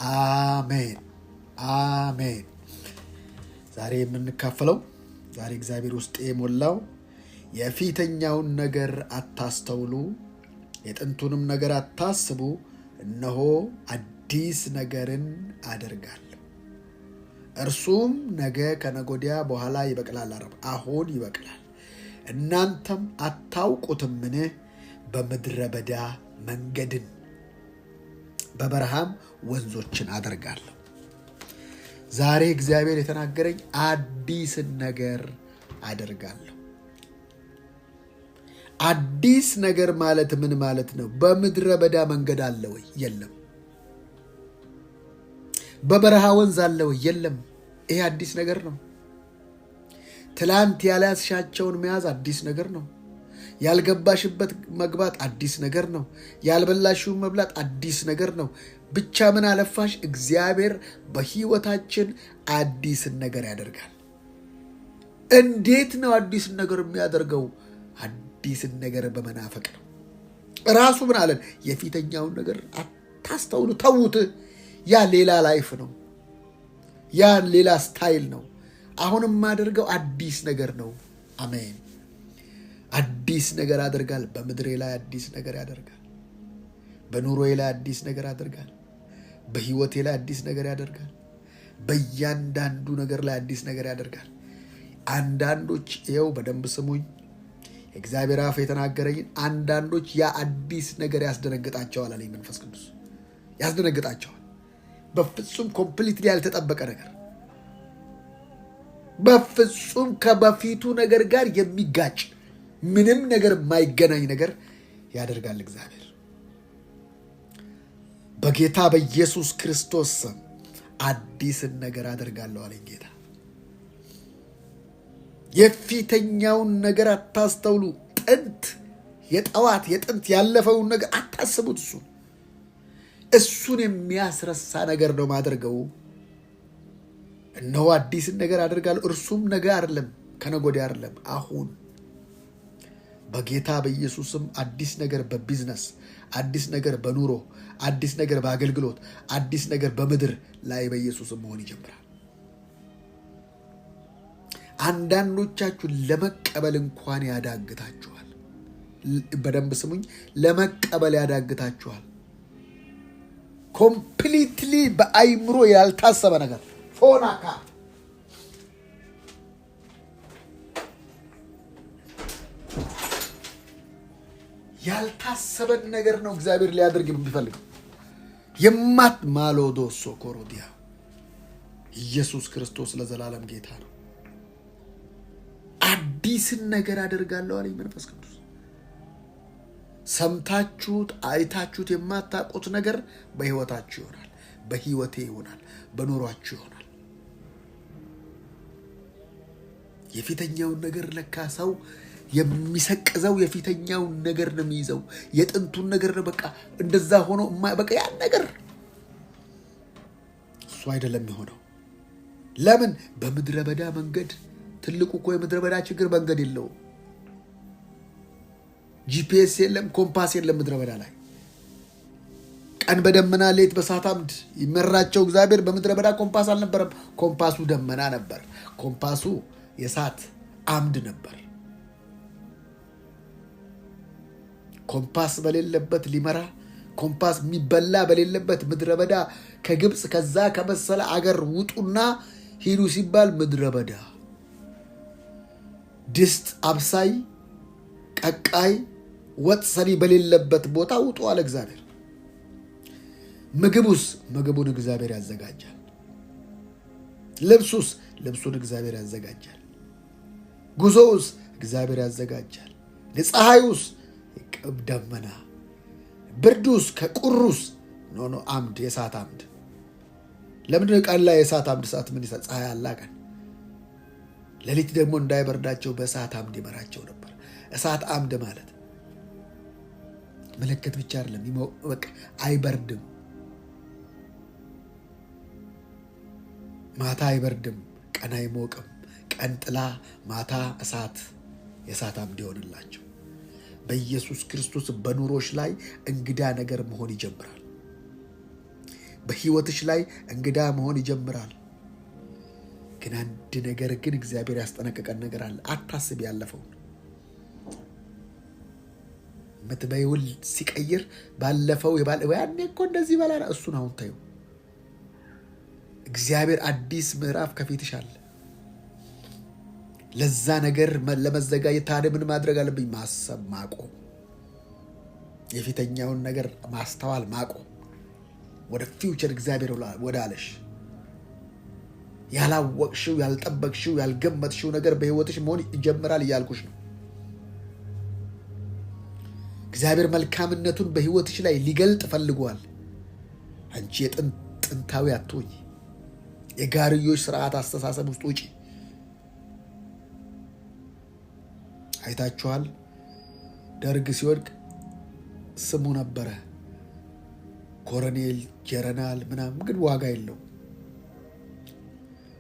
አሜን አሜን። ዛሬ የምንካፈለው ዛሬ እግዚአብሔር ውስጥ የሞላው የፊተኛውን ነገር አታስተውሉ፣ የጥንቱንም ነገር አታስቡ፣ እነሆ አዲስ ነገርን አደርጋለሁ፣ እርሱም ነገ ከነጎዲያ በኋላ ይበቅላል። አሁን ይበቅላል፣ እናንተም አታውቁትምን? በምድረ በዳ መንገድን በበረሃም ወንዞችን አደርጋለሁ። ዛሬ እግዚአብሔር የተናገረኝ አዲስን ነገር አደርጋለሁ። አዲስ ነገር ማለት ምን ማለት ነው? በምድረ በዳ መንገድ አለ ወይ? የለም። በበረሃ ወንዝ አለ ወይ? የለም። ይሄ አዲስ ነገር ነው። ትላንት ያልያዝሻቸውን መያዝ አዲስ ነገር ነው። ያልገባሽበት መግባት አዲስ ነገር ነው። ያልበላሽውን መብላት አዲስ ነገር ነው። ብቻ ምን አለፋሽ እግዚአብሔር በሕይወታችን አዲስን ነገር ያደርጋል። እንዴት ነው አዲስን ነገር የሚያደርገው? አዲስን ነገር በመናፈቅ ነው። ራሱ ምን አለን? የፊተኛውን ነገር አታስተውሉ፣ ተዉት። ያ ሌላ ላይፍ ነው። ያ ሌላ ስታይል ነው። አሁን የማደርገው አዲስ ነገር ነው። አሜን። አዲስ ነገር አደርጋል። በምድሬ ላይ አዲስ ነገር ያደርጋል። በኑሮዬ ላይ አዲስ ነገር ያደርጋል። በህይወቴ ላይ አዲስ ነገር ያደርጋል። በእያንዳንዱ ነገር ላይ አዲስ ነገር ያደርጋል። አንዳንዶች ይኸው በደንብ ስሙኝ፣ እግዚአብሔር አፍ የተናገረኝን አንዳንዶች ያ አዲስ ነገር ያስደነግጣቸዋል አለኝ መንፈስ ቅዱስ። ያስደነግጣቸዋል። በፍጹም ኮምፕሊትሊ ያልተጠበቀ ነገር፣ በፍጹም ከበፊቱ ነገር ጋር የሚጋጭ ምንም ነገር የማይገናኝ ነገር ያደርጋል እግዚአብሔር። በጌታ በኢየሱስ ክርስቶስ ስም አዲስን ነገር አደርጋለሁ አለኝ ጌታ። የፊተኛውን ነገር አታስተውሉ። ጥንት የጥንት ያለፈውን ነገር አታስቡት። እሱን የሚያስረሳ ነገር ነው ማደርገው። እነሆ አዲስን ነገር አደርጋለሁ፣ እርሱም ነገ አይደለም ከነገ ወዲያ አይደለም፣ አሁን። በጌታ በኢየሱስም አዲስ ነገር በቢዝነስ፣ አዲስ ነገር በኑሮ፣ አዲስ ነገር በአገልግሎት፣ አዲስ ነገር በምድር ላይ በኢየሱስም መሆን ይጀምራል። አንዳንዶቻችሁ ለመቀበል እንኳን ያዳግታችኋል። በደንብ ስሙኝ፣ ለመቀበል ያዳግታችኋል። ኮምፕሊትሊ በአይምሮ ያልታሰበ ነገር ፎናካ ያልታሰበን ነገር ነው እግዚአብሔር ሊያደርግ የሚፈልገው። የማት ማሎዶ ሶኮሮዲያ ኢየሱስ ክርስቶስ ለዘላለም ጌታ ነው። አዲስን ነገር አደርጋለሁ አለኝ መንፈስ ቅዱስ። ሰምታችሁት አይታችሁት የማታውቁት ነገር በሕይወታችሁ ይሆናል፣ በሕይወቴ ይሆናል፣ በኑሯችሁ ይሆናል። የፊተኛውን ነገር ለካ ሰው የሚሰቅዘው የፊተኛውን ነገር ነው የሚይዘው። የጥንቱን ነገር ነው በቃ እንደዛ ሆኖ በቃ ያን ነገር እሱ አይደለም የሆነው። ለምን? በምድረ በዳ መንገድ። ትልቁ እኮ የምድረ በዳ ችግር መንገድ የለውም። ጂፒኤስ የለም፣ ኮምፓስ የለም ምድረ በዳ ላይ። ቀን በደመና ሌት በእሳት አምድ ይመራቸው እግዚአብሔር። በምድረ በዳ ኮምፓስ አልነበረም። ኮምፓሱ ደመና ነበር። ኮምፓሱ የእሳት አምድ ነበር። ኮምፓስ በሌለበት ሊመራ፣ ኮምፓስ የሚበላ በሌለበት ምድረ በዳ ከግብፅ ከዛ ከመሰለ አገር ውጡና ሂዱ ሲባል ምድረ በዳ ድስት አብሳይ ቀቃይ ወጥ ሰሪ በሌለበት ቦታ ውጡ አለ እግዚአብሔር። ምግቡስ ምግቡን እግዚአብሔር ያዘጋጃል። ልብሱስ ልብሱን እግዚአብሔር ያዘጋጃል። ጉዞውስ እግዚአብሔር ያዘጋጃል። ፀሐዩስ ደመና፣ ብርዱስ ከቁሩስ ኖ አምድ፣ የእሳት አምድ። ለምንድን ቀን ላይ የእሳት አምድ ሰዓት ምን ይሰጥ? ፀሐይ አላቀን። ሌሊት ደግሞ እንዳይበርዳቸው በእሳት አምድ ይመራቸው ነበር። እሳት አምድ ማለት ምልክት ብቻ አይደለም፣ በቃ አይበርድም። ማታ አይበርድም፣ ቀን አይሞቅም። ቀን ጥላ፣ ማታ እሳት፣ የእሳት አምድ ይሆንላቸው። በኢየሱስ ክርስቶስ በኑሮች ላይ እንግዳ ነገር መሆን ይጀምራል። በህይወትሽ ላይ እንግዳ መሆን ይጀምራል። ግን አንድ ነገር ግን እግዚአብሔር ያስጠነቀቀን ነገር አለ። አታስብ ያለፈውን። ምትበይውል ሲቀይር ባለፈው ያኔ እኮ እንደዚህ በላና እሱን አሁን ታዩ። እግዚአብሔር አዲስ ምዕራፍ ከፊትሽ አለ። ለዛ ነገር ለመዘጋጀት ታዲያ ምን ማድረግ አለብኝ? ማሰብ ማቆም፣ የፊተኛውን ነገር ማስተዋል ማቆም፣ ወደ ፊውቸር እግዚአብሔር ወደ አለሽ ያላወቅሽው ያልጠበቅሽው ያልገመትሽው ነገር በህይወትሽ መሆን ይጀምራል እያልኩሽ ነው። እግዚአብሔር መልካምነቱን በህይወትሽ ላይ ሊገልጥ ፈልጓል። አንቺ የጥንታዊ አትሁኝ። የጋርዮሽ ስርዓት አስተሳሰብ ውስጥ ውጪ። አይታችኋል። ደርግ ሲወድቅ ስሙ ነበረ ኮሎኔል ጀነራል ምናምን፣ ግን ዋጋ የለው።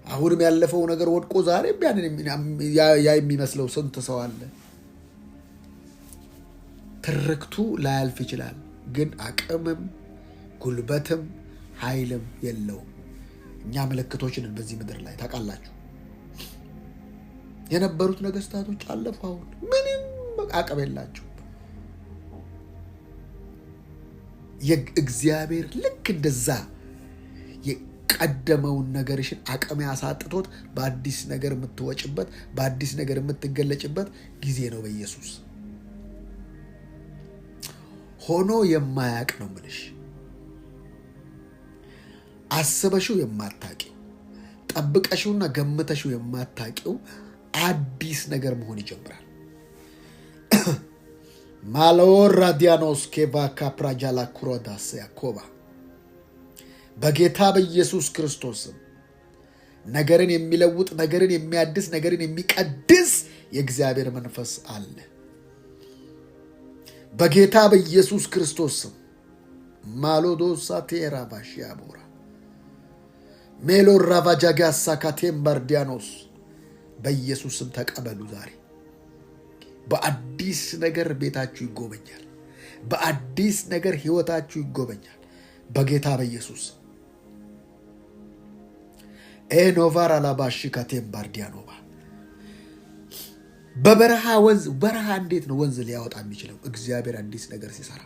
አሁንም ያለፈው ነገር ወድቆ ዛሬም ያ የሚመስለው ስንት ሰው አለ። ትርክቱ ላያልፍ ይችላል፣ ግን አቅምም ጉልበትም ኃይልም የለውም። እኛ ምልክቶች ነን በዚህ ምድር ላይ ታውቃላችሁ። የነበሩት ነገስታቶች አለፉ። አሁን ምንም አቅም የላቸው። የእግዚአብሔር ልክ እንደዛ የቀደመውን ነገርሽን አቅም ያሳጥቶት በአዲስ ነገር የምትወጭበት በአዲስ ነገር የምትገለጭበት ጊዜ ነው። በኢየሱስ ሆኖ የማያቅ ነው ምልሽ። አስበሽው የማታቂው ጠብቀሽውና ገምተሽው የማታቂው አዲስ ነገር መሆን ይጀምራል። ማሎራ ዲያኖስ ኬቫካ ፕራጃላ ኩሮዳስ ያኮባ በጌታ በኢየሱስ ክርስቶስም ነገርን የሚለውጥ ነገርን የሚያድስ ነገርን የሚቀድስ የእግዚአብሔር መንፈስ አለ። በጌታ በኢየሱስ ክርስቶስም ማሎዶሳ ቴራባሽ ያቦራ ሜሎ ራቫጃጋሳ ካቴምባርዲያኖስ በኢየሱስም ተቀበሉ። ዛሬ በአዲስ ነገር ቤታችሁ ይጎበኛል። በአዲስ ነገር ህይወታችሁ ይጎበኛል። በጌታ በኢየሱስ ኤኖቫር አላባሽ ካቴምባርዲያኖባ በበረሃ ወንዝ በረሃ እንዴት ነው ወንዝ ሊያወጣ የሚችለው? እግዚአብሔር አዲስ ነገር ሲሰራ።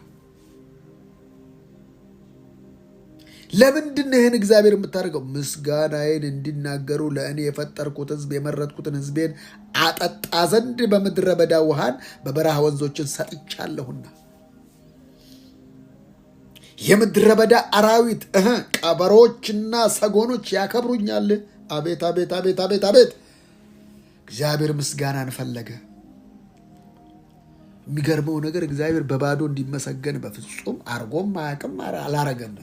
ለምንድን ነው ይህን እግዚአብሔር የምታደርገው? ምስጋናዬን እንዲናገሩ ለእኔ የፈጠርኩት ህዝብ የመረጥኩትን ህዝቤን አጠጣ ዘንድ በምድረ በዳ ውሃን በበረሃ ወንዞችን ሰጥቻለሁና የምድረ በዳ አራዊት ቀበሮችና ሰጎኖች ያከብሩኛል። አቤት አቤት አቤት አቤት አቤት! እግዚአብሔር ምስጋናን ፈለገ። የሚገርመው ነገር እግዚአብሔር በባዶ እንዲመሰገን በፍጹም አርጎም አያውቅም፣ አላረገም።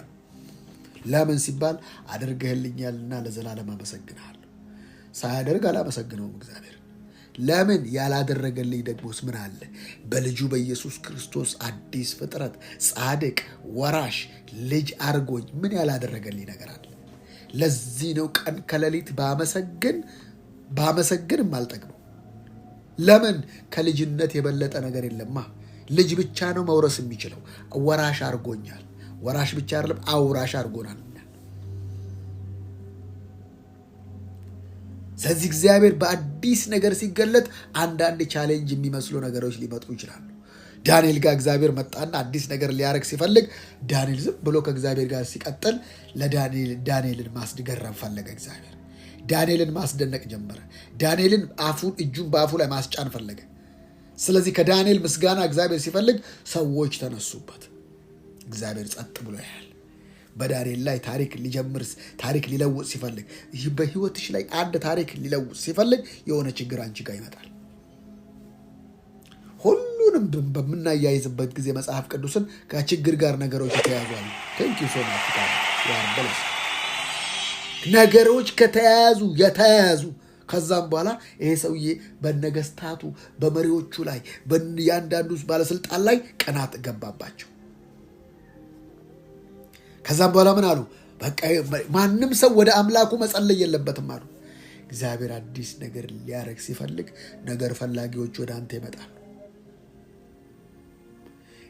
ለምን ሲባል አድርገህልኛልና ለዘላለም አመሰግናለሁ። ሳያደርግ አላመሰግነውም እግዚአብሔር። ለምን ያላደረገልኝ ደግሞስ ምን አለ? በልጁ በኢየሱስ ክርስቶስ አዲስ ፍጥረት ጻድቅ ወራሽ ልጅ አርጎኝ ምን ያላደረገልኝ ነገር አለ? ለዚህ ነው ቀን ከሌሊት ባመሰግን አልጠግበው። ለምን? ከልጅነት የበለጠ ነገር የለማ። ልጅ ብቻ ነው መውረስ የሚችለው። ወራሽ አርጎኛል። ወራሽ ብቻ አይደለም አውራሽ አርጎናል። ስለዚህ እግዚአብሔር በአዲስ ነገር ሲገለጥ አንዳንድ ቻሌንጅ የሚመስሉ ነገሮች ሊመጡ ይችላሉ። ዳንኤል ጋር እግዚአብሔር መጣና አዲስ ነገር ሊያረግ ሲፈልግ ዳንኤል ዝም ብሎ ከእግዚአብሔር ጋር ሲቀጥል ዳንኤልን ማስገረም ፈለገ። እግዚአብሔር ዳንኤልን ማስደነቅ ጀመረ። ዳንኤልን እጁን በአፉ ላይ ማስጫን ፈለገ። ስለዚህ ከዳንኤል ምስጋና እግዚአብሔር ሲፈልግ ሰዎች ተነሱበት። እግዚአብሔር ጸጥ ብሎ ያያል። በዳንኤል ላይ ታሪክ ሊለውጥ ሲፈልግ፣ በህይወትሽ ላይ አንድ ታሪክ ሊለውጥ ሲፈልግ የሆነ ችግር አንቺ ጋር ይመጣል። ሁሉንም በምናያይዝበት ጊዜ መጽሐፍ ቅዱስን ከችግር ጋር ነገሮች የተያዙ ነገሮች የተያያዙ ከዛም በኋላ ይሄ ሰውዬ በነገስታቱ በመሪዎቹ ላይ በእያንዳንዱ ባለስልጣን ላይ ቅናት ገባባቸው። ከዛም በኋላ ምን አሉ? በቃ ማንም ሰው ወደ አምላኩ መጸለይ የለበትም አሉ። እግዚአብሔር አዲስ ነገር ሊያረግ ሲፈልግ ነገር ፈላጊዎች ወደ አንተ ይመጣሉ።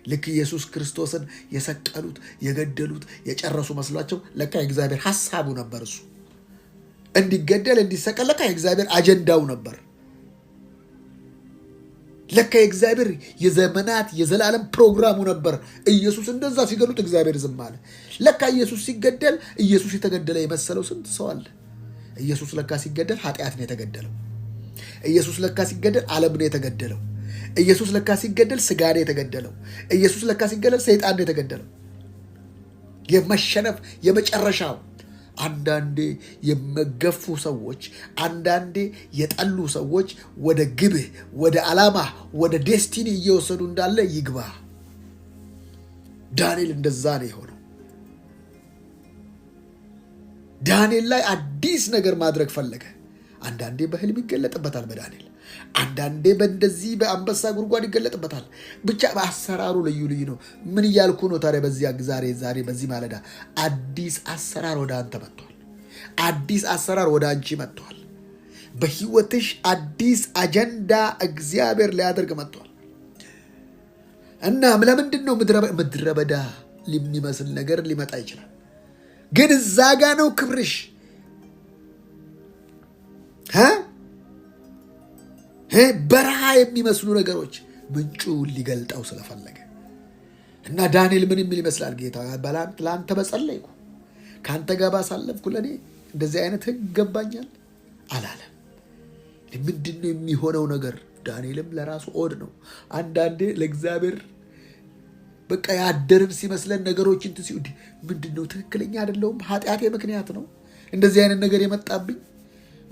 ልክ ኢየሱስ ክርስቶስን የሰቀሉት የገደሉት የጨረሱ መስሏቸው ለካ የእግዚአብሔር ሐሳቡ ነበር። እሱ እንዲገደል እንዲሰቀል ለካ የእግዚአብሔር አጀንዳው ነበር። ለካ የእግዚአብሔር የዘመናት የዘላለም ፕሮግራሙ ነበር። ኢየሱስ እንደዛ ሲገሉት እግዚአብሔር ዝም አለ። ለካ ኢየሱስ ሲገደል ኢየሱስ የተገደለ የመሰለው ስንት ሰው አለ። ኢየሱስ ለካ ሲገደል ኃጢአት ነው የተገደለው። ኢየሱስ ለካ ሲገደል ዓለም ነው የተገደለው። ኢየሱስ ለካ ሲገደል ስጋ ነው የተገደለው። ኢየሱስ ለካ ሲገደል ሰይጣን ነው የተገደለው። የመሸነፍ የመጨረሻው። አንዳንዴ የመገፉ ሰዎች፣ አንዳንዴ የጠሉ ሰዎች ወደ ግብህ፣ ወደ ዓላማ፣ ወደ ዴስቲኒ እየወሰዱ እንዳለ ይግባ። ዳንኤል እንደዛ ነው የሆነው። ዳንኤል ላይ አዲስ ነገር ማድረግ ፈለገ። አንዳንዴ በህልም ይገለጥበታል በዳንኤል፣ አንዳንዴ በእንደዚህ በአንበሳ ጉድጓድ ይገለጥበታል። ብቻ በአሰራሩ ልዩ ልዩ ነው። ምን እያልኩ ነው ታዲያ? በዚህ ዛሬ በዚህ ማለዳ አዲስ አሰራር ወደ አንተ መጥቷል። አዲስ አሰራር ወደ አንቺ መጥቷል። በህይወትሽ አዲስ አጀንዳ እግዚአብሔር ሊያደርግ መጥቷል። እናም ለምንድን ነው ምድረ በዳ የሚመስል ነገር ሊመጣ ይችላል፣ ግን እዛ ጋ ነው ክብርሽ። በረሃ የሚመስሉ ነገሮች ምንጩ ሊገልጠው ስለፈለገ እና ዳንኤል ምን የሚል ይመስላል? ጌታ ለአንተ በጸለይኩ ከአንተ ጋር ባሳለፍኩ ለእኔ እንደዚህ አይነት ህግ ገባኛል አላለም። ምንድን ነው የሚሆነው ነገር? ዳንኤልም ለራሱ ኦድ ነው። አንዳንዴ ለእግዚአብሔር በቃ ያደርን ሲመስለን ነገሮችን ምንድን ነው ትክክለኛ አይደለሁም፣ ኃጢአቴ ምክንያት ነው እንደዚህ አይነት ነገር የመጣብኝ፣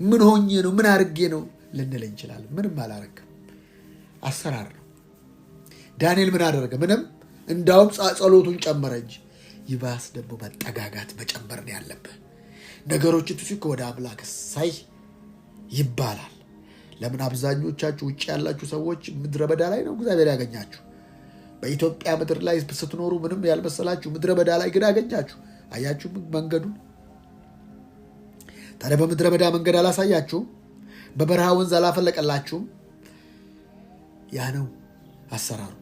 ምን ሆኜ ነው፣ ምን አርጌ ነው ልንል እንችላለን። ምንም አላረግም፣ አሰራር ነው። ዳንኤል ምን አደረገ? ምንም። እንዳውም ጸሎቱን ጨመረ እንጂ። ይባስ ደግሞ መጠጋጋት መጨመር ነው ያለብህ። ነገሮችን ትሲክ ወደ አምላክ ሳይ ይባላል። ለምን አብዛኞቻችሁ ውጭ ያላችሁ ሰዎች ምድረ በዳ ላይ ነው እግዚአብሔር ያገኛችሁ። በኢትዮጵያ ምድር ላይ ስትኖሩ ምንም ያልመሰላችሁ ምድረ በዳ ላይ ግን አገኛችሁ። አያችሁ መንገዱን። ታዲያ በምድረ በዳ መንገድ አላሳያችሁም? በበረሃ ወንዝ አላፈለቀላችሁም? ያ ነው አሰራሩ።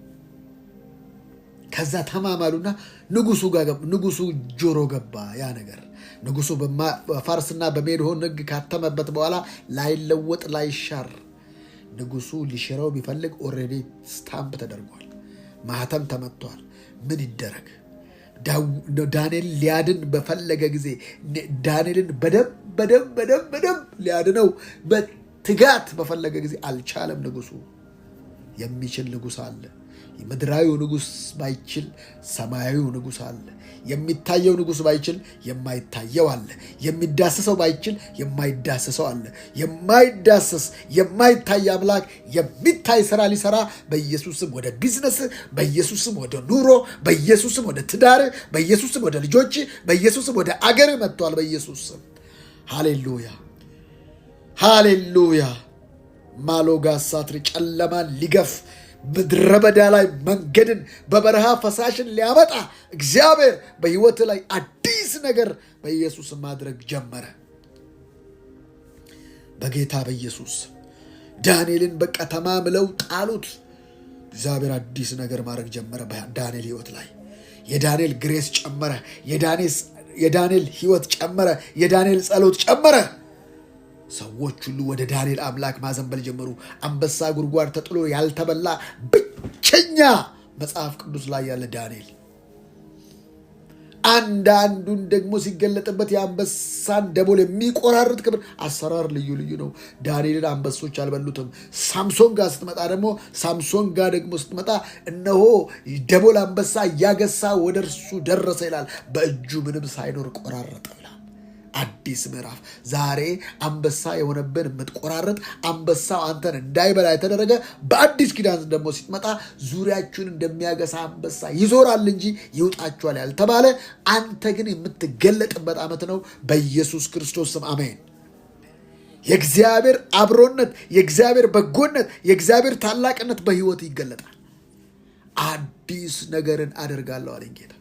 ከዛ ተማማሉና ንጉሱ ጆሮ ገባ ያ ነገር። ንጉሱ በፋርስና በሜድሆን ሕግ ካተመበት በኋላ ላይለወጥ ላይሻር ንጉሱ ሊሽረው ቢፈልግ ኦልሬዲ ስታምፕ ተደርጓል፣ ማህተም ተመቷል። ምን ይደረግ? ዳንኤል ሊያድን በፈለገ ጊዜ ዳንኤልን በደንብ ሊያድነው በትጋት በፈለገ ጊዜ አልቻለም። ንጉሱ የሚችል ንጉስ አለ። ምድራዊው ንጉስ ባይችል ሰማያዊው ንጉስ አለ። የሚታየው ንጉስ ባይችል የማይታየው አለ። የሚዳሰሰው ባይችል የማይዳሰሰው አለ። የማይዳሰስ የማይታይ አምላክ የሚታይ ስራ ሊሰራ በኢየሱስም ወደ ቢዝነስ፣ በኢየሱስም ወደ ኑሮ፣ በኢየሱስም ወደ ትዳር፣ በኢየሱስም ወደ ልጆች፣ በኢየሱስም ወደ አገር መጥቷል። በኢየሱስም ሃሌሉያ ሃሌሉያ። ማሎጋሳትሪ ጨለማን ሊገፍ ምድረ በዳ ላይ መንገድን በበረሃ ፈሳሽን ሊያመጣ እግዚአብሔር በሕይወት ላይ አዲስ ነገር በኢየሱስ ማድረግ ጀመረ። በጌታ በኢየሱስ ዳንኤልን በቃ ተማምለው ጣሉት። እግዚአብሔር አዲስ ነገር ማድረግ ጀመረ በዳንኤል ሕይወት ላይ። የዳንኤል ግሬስ ጨመረ። የዳንኤል ሕይወት ጨመረ። የዳንኤል ጸሎት ጨመረ። ሰዎች ሁሉ ወደ ዳንኤል አምላክ ማዘንበል ጀመሩ። አንበሳ ጉድጓድ ተጥሎ ያልተበላ ብቸኛ መጽሐፍ ቅዱስ ላይ ያለ ዳንኤል። አንዳንዱን ደግሞ ሲገለጥበት የአንበሳን ደቦል የሚቆራርጥ ክብር አሰራር ልዩ ልዩ ነው። ዳንኤልን አንበሶች አልበሉትም። ሳምሶን ጋር ስትመጣ እነሆ ደቦል አንበሳ እያገሳ ወደ እርሱ ደረሰ ይላል። በእጁ ምንም ሳይኖር ቆራረጠ። አዲስ ምዕራፍ ዛሬ። አንበሳ የሆነብን የምትቆራረጥ አንበሳው አንተን እንዳይበላ የተደረገ በአዲስ ኪዳን ደግሞ ሲትመጣ ዙሪያችሁን እንደሚያገሳ አንበሳ ይዞራል እንጂ ይውጣችኋል ያልተባለ አንተ ግን የምትገለጥበት ዓመት ነው። በኢየሱስ ክርስቶስ ስም አሜን። የእግዚአብሔር አብሮነት፣ የእግዚአብሔር በጎነት፣ የእግዚአብሔር ታላቅነት በሕይወት ይገለጣል። አዲስ ነገርን አደርጋለሁ አለኝ ጌታ።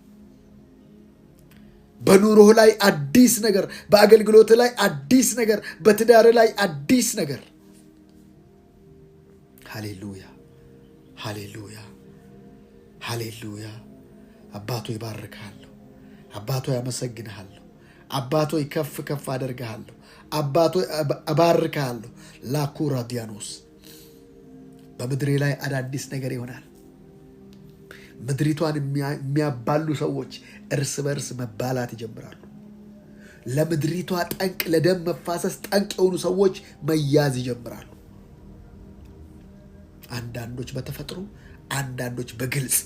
በኑሮህ ላይ አዲስ ነገር፣ በአገልግሎት ላይ አዲስ ነገር፣ በትዳር ላይ አዲስ ነገር። ሃሌሉያ ሃሌሉያ ሃሌሉያ። አባቶ ይባርክሃለሁ። አባቶ ያመሰግንሃለሁ። አባቶ ከፍ ከፍ አደርግሃለሁ። አባቶ እባርክሃለሁ። ላኩራ ዲያኖስ በምድሬ ላይ አዳዲስ ነገር ይሆናል። ምድሪቷን የሚያባሉ ሰዎች እርስ በርስ መባላት ይጀምራሉ። ለምድሪቷ ጠንቅ፣ ለደም መፋሰስ ጠንቅ የሆኑ ሰዎች መያዝ ይጀምራሉ። አንዳንዶች በተፈጥሮ፣ አንዳንዶች በግልጽ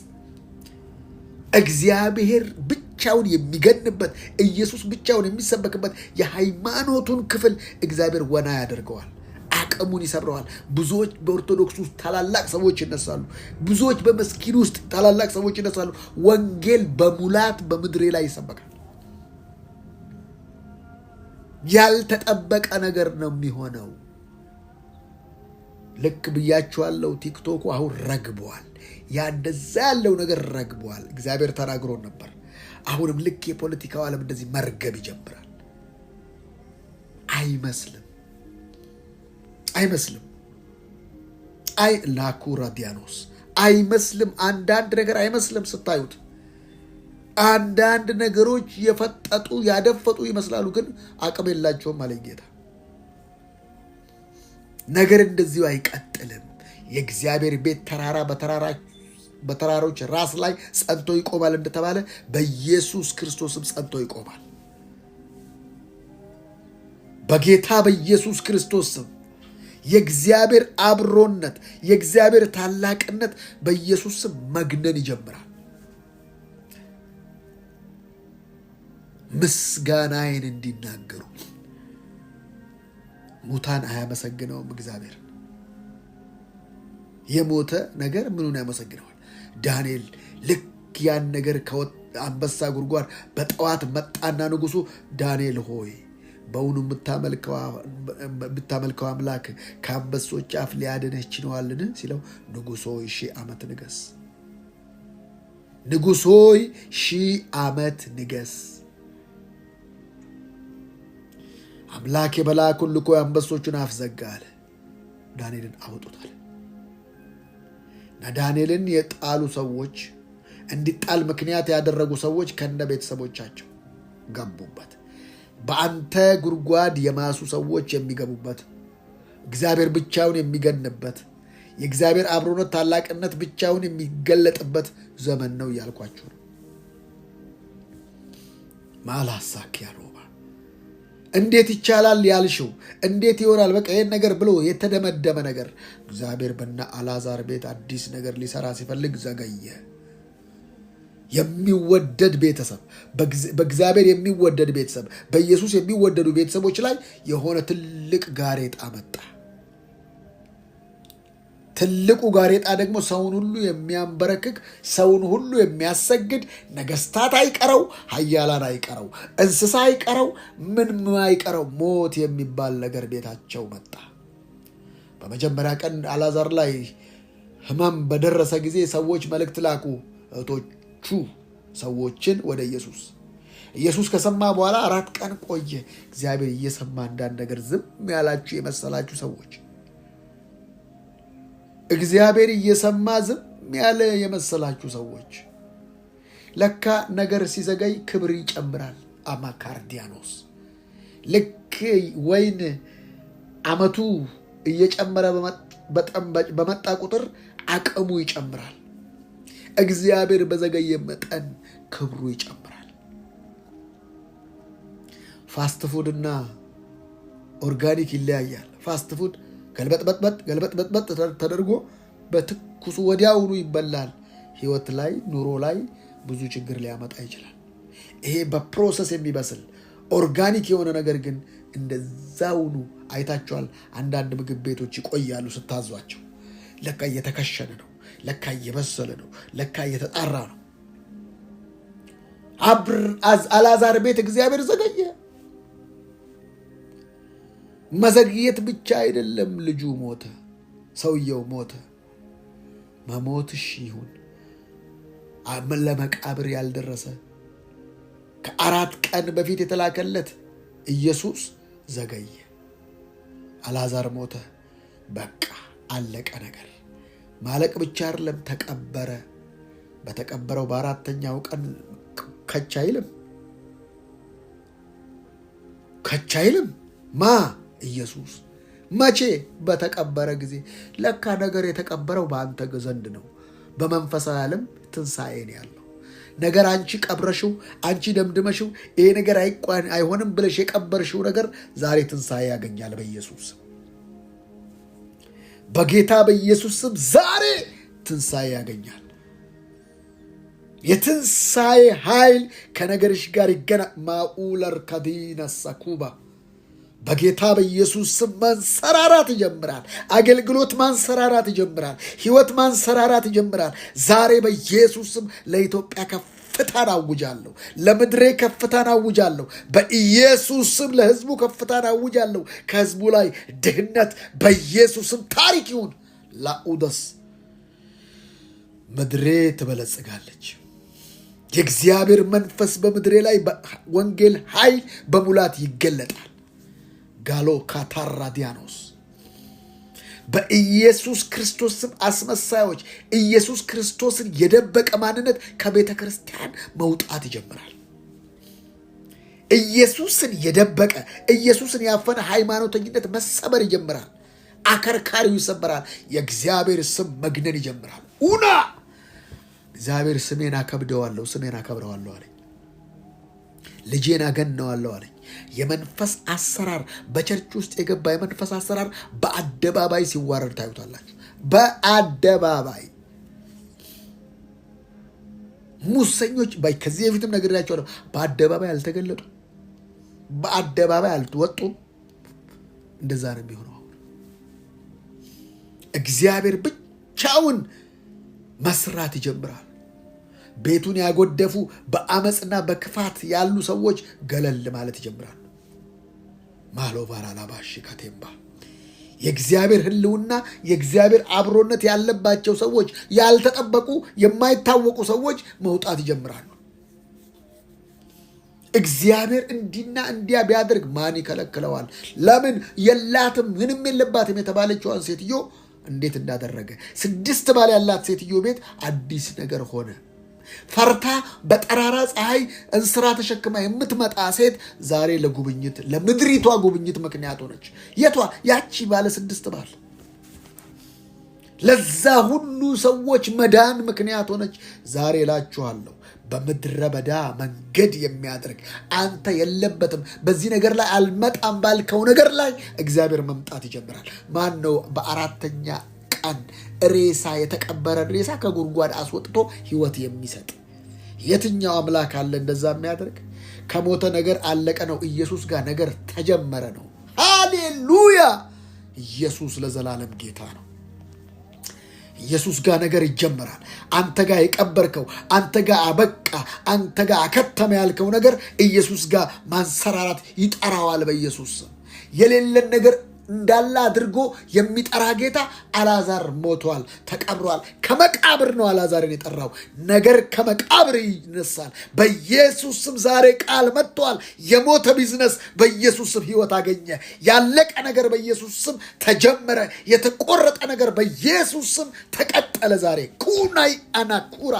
እግዚአብሔር ብቻውን የሚገንበት፣ ኢየሱስ ብቻውን የሚሰበክበት የሃይማኖቱን ክፍል እግዚአብሔር ወና ያደርገዋል። አቅሙን ይሰብረዋል። ብዙዎች በኦርቶዶክስ ውስጥ ታላላቅ ሰዎች ይነሳሉ። ብዙዎች በመስጊድ ውስጥ ታላላቅ ሰዎች ይነሳሉ። ወንጌል በሙላት በምድሬ ላይ ይሰበካል። ያልተጠበቀ ነገር ነው የሚሆነው። ልክ ብያችኋለሁ። ቲክቶኩ አሁን ረግበዋል። ያ እንደዛ ያለው ነገር ረግበዋል። እግዚአብሔር ተናግሮን ነበር። አሁንም ልክ የፖለቲካው ዓለም እንደዚህ መርገብ ይጀምራል። አይመስልም። ላኩራ ዲያኖስ አይመስልም። አንዳንድ ነገር አይመስልም ስታዩት። አንዳንድ ነገሮች የፈጠጡ ያደፈጡ ይመስላሉ፣ ግን አቅም የላቸውም አለኝ ጌታ። ነገር እንደዚሁ አይቀጥልም። የእግዚአብሔር ቤት ተራራ በተራሮች ራስ ላይ ጸንቶ ይቆማል እንደተባለ በኢየሱስ ክርስቶስም ጸንቶ ይቆማል። በጌታ በኢየሱስ ክርስቶስም የእግዚአብሔር አብሮነት፣ የእግዚአብሔር ታላቅነት በኢየሱስ ስም መግነን ይጀምራል። ምስጋናዬን እንዲናገሩ ሙታን አያመሰግነውም እግዚአብሔር። የሞተ ነገር ምኑን ያመሰግነዋል? ዳንኤል ልክ ያን ነገር ከአንበሳ ጉድጓድ በጠዋት መጣና ንጉሱ ዳንኤል ሆይ በእውኑ የምታመልከው አምላክ ከአንበሶች አፍ ሊያድንህ ይችላልን ሲለው፣ ንጉሥ ሆይ 1000 ዓመት ንገስ። ንጉሥ ሆይ 1000 ዓመት ንገስ። አምላክ የመልአኩን ልኮ የአንበሶቹን አፍ ዘጋ አለ። ዳንኤልን አወጡታል። እና ዳንኤልን የጣሉ ሰዎች፣ እንዲጣል ምክንያት ያደረጉ ሰዎች ከነ ቤተሰቦቻቸው ገቡበት። በአንተ ጉድጓድ የማሱ ሰዎች የሚገቡበት፣ እግዚአብሔር ብቻውን የሚገንበት፣ የእግዚአብሔር አብሮነት ታላቅነት ብቻውን የሚገለጥበት ዘመን ነው እያልኳችሁ ነው። ማላሳኪያ ሮባ እንዴት ይቻላል ያልሽው እንዴት ይሆናል? በቃ ይህን ነገር ብሎ የተደመደመ ነገር እግዚአብሔር በእነ አልዓዛር ቤት አዲስ ነገር ሊሰራ ሲፈልግ ዘገየ። የሚወደድ ቤተሰብ፣ በእግዚአብሔር የሚወደድ ቤተሰብ፣ በኢየሱስ የሚወደዱ ቤተሰቦች ላይ የሆነ ትልቅ ጋሬጣ መጣ። ትልቁ ጋሬጣ ደግሞ ሰውን ሁሉ የሚያንበረክክ፣ ሰውን ሁሉ የሚያሰግድ፣ ነገስታት አይቀረው፣ ኃያላን አይቀረው፣ እንስሳ አይቀረው፣ ምንም አይቀረው፣ ሞት የሚባል ነገር ቤታቸው መጣ። በመጀመሪያ ቀን አልዓዛር ላይ ሕመም በደረሰ ጊዜ ሰዎች መልእክት ላኩ፣ እህቶቹ ሰዎችን ወደ ኢየሱስ ከሰማ በኋላ 4 ቀን ቆየ። እግዚአብሔር እየሰማ አንዳንድ ነገር ዝም ያላችሁ የመሰላችሁ ሰዎች፣ እግዚአብሔር እየሰማ ዝም ያለ የመሰላችሁ ሰዎች፣ ለካ ነገር ሲዘገይ ክብር ይጨምራል። አማካርዲያኖስ ልክ ወይን ዓመቱ እየጨመረ በመጣ ቁጥር አቅሙ ይጨምራል። እግዚአብሔር በዘገየ መጠን ክብሩ ይጨምራል። ፋስት ፉድ እና ኦርጋኒክ ይለያያል። ፋስት ፉድ ገልበጥበጥበጥ ተደርጎ በትኩሱ ወዲያውኑ ይበላል። ህይወት ላይ ኑሮ ላይ ብዙ ችግር ሊያመጣ ይችላል። ይሄ በፕሮሰስ የሚበስል ኦርጋኒክ የሆነ ነገር ግን እንደዛውኑ አይታችኋል። አንዳንድ ምግብ ቤቶች ይቆያሉ ስታዟቸው። ለካ እየተከሸነ ነው፣ ለካ እየበሰለ ነው፣ ለካ እየተጣራ ነው። አልዓዛር ቤት እግዚአብሔር ዘገየ። መዘግየት ብቻ አይደለም፣ ልጁ ሞተ፣ ሰውየው ሞተ። መሞትሽ ይሁን ለመቃብር ያልደረሰ ከ4 ቀን በፊት የተላከለት ኢየሱስ ዘገየ። አልዓዛር ሞተ። በቃ አለቀ ነገር። ማለቅ ብቻ አይደለም፣ ተቀበረ። በተቀበረው በአራተኛው ቀን ከች አይልም። ማ ኢየሱስ መቼ? በተቀበረ ጊዜ። ለካ ነገር የተቀበረው በአንተ ዘንድ ነው። በመንፈሳዊ ዓለም ትንሣኤ ነው ያለው ነገር። አንቺ ቀብረሽው፣ አንቺ ደምድመሽው ይሄ ነገር አይሆንም ብለሽ የቀበርሽው ነገር ዛሬ ትንሣኤ ያገኛል በኢየሱስ በጌታ በኢየሱስ ስም ዛሬ ትንሣኤ ያገኛል። የትንሣኤ ኃይል ከነገርሽ ጋር ይገና ማኡለር ከዲና ሰኩባ በጌታ በኢየሱስ ስም ማንሰራራት ይጀምራል። አገልግሎት ማንሰራራት ይጀምራል። ሕይወት ማንሰራራት ይጀምራል። ዛሬ በኢየሱስ ስም ለኢትዮጵያ ከፍታን አውጃለሁ። ለምድሬ ከፍታን አውጃለሁ። በኢየሱስ ስም ለሕዝቡ ከፍታን አውጃለሁ። ከሕዝቡ ላይ ድህነት በኢየሱስ ስም ታሪክ ይሁን። ላኡደስ ምድሬ ትበለጽጋለች። የእግዚአብሔር መንፈስ በምድሬ ላይ ወንጌል ኃይል በሙላት ይገለጣል። ጋሎ ካታራዲያኖስ በኢየሱስ ክርስቶስ ስም አስመሳዮች ኢየሱስ ክርስቶስን የደበቀ ማንነት ከቤተ ክርስቲያን መውጣት ይጀምራል። ኢየሱስን የደበቀ ኢየሱስን ያፈነ ሃይማኖተኝነት መሰበር ይጀምራል። አከርካሪው ይሰበራል። የእግዚአብሔር ስም መግነን ይጀምራል። ኡና እግዚአብሔር ስሜን አከብደዋለሁ፣ ስሜን አከብረዋለሁ አለኝ። ልጄን አገነዋለሁ አለኝ። የመንፈስ አሰራር በቸርች ውስጥ የገባ የመንፈስ አሰራር በአደባባይ ሲዋረድ ታዩታላችሁ። በአደባባይ ሙሰኞች ከዚህ በፊትም ነግሬያቸዋለሁ። በአደባባይ አልተገለጡ፣ በአደባባይ አልወጡም። እንደዛ ነው የሚሆነው። እግዚአብሔር ብቻውን መስራት ይጀምራል። ቤቱን ያጎደፉ በአመፅና በክፋት ያሉ ሰዎች ገለል ማለት ይጀምራሉ። ማሎባራ ላባሽ ካቴምባ የእግዚአብሔር ህልውና የእግዚአብሔር አብሮነት ያለባቸው ሰዎች፣ ያልተጠበቁ የማይታወቁ ሰዎች መውጣት ይጀምራሉ። እግዚአብሔር እንዲና እንዲያ ቢያደርግ ማን ይከለክለዋል? ለምን የላትም ምንም የለባትም የተባለችዋን ሴትዮ እንዴት እንዳደረገ 6 ባል ያላት ሴትዮ ቤት አዲስ ነገር ሆነ። ፈርታ በጠራራ ፀሐይ እንስራ ተሸክማ የምትመጣ ሴት ዛሬ ለጉብኝት ለምድሪቷ ጉብኝት ምክንያት ሆነች። የቷ? ያቺ ባለ 6 ባል ለዛ ሁሉ ሰዎች መዳን ምክንያት ሆነች። ዛሬ እላችኋለሁ በምድረ በዳ መንገድ የሚያደርግ አንተ የለበትም በዚህ ነገር ላይ አልመጣም ባልከው ነገር ላይ እግዚአብሔር መምጣት ይጀምራል። ማን ነው በአራተኛ ቀን ሬሳ የተቀበረ ሬሳ ከጉድጓድ አስወጥቶ ሕይወት የሚሰጥ? የትኛው አምላክ አለ እንደዛ የሚያደርግ? ከሞተ ነገር አለቀ ነው። ኢየሱስ ጋር ነገር ተጀመረ ነው። ሃሌሉያ! ኢየሱስ ለዘላለም ጌታ ነው። ኢየሱስ ጋር ነገር ይጀምራል። አንተ ጋር የቀበርከው፣ አንተ ጋር አበቃ፣ አንተ ጋር አከተመ ያልከው ነገር ኢየሱስ ጋር ማንሰራራት ይጠራዋል። በኢየሱስ የሌለን ነገር እንዳለ አድርጎ የሚጠራ ጌታ አልዓዛር ሞቷል፣ ተቀብሯል። ከመቃብር ነው አልዓዛርን የጠራው። ነገር ከመቃብር ይነሳል። በኢየሱስ ስም ዛሬ ቃል መጥቷል። የሞተ ቢዝነስ በኢየሱስ ስም ሕይወት አገኘ። ያለቀ ነገር በኢየሱስ ስም ተጀመረ። የተቆረጠ ነገር በኢየሱስ ስም ተቀጠለ። ዛሬ ኩናይ አናኩራ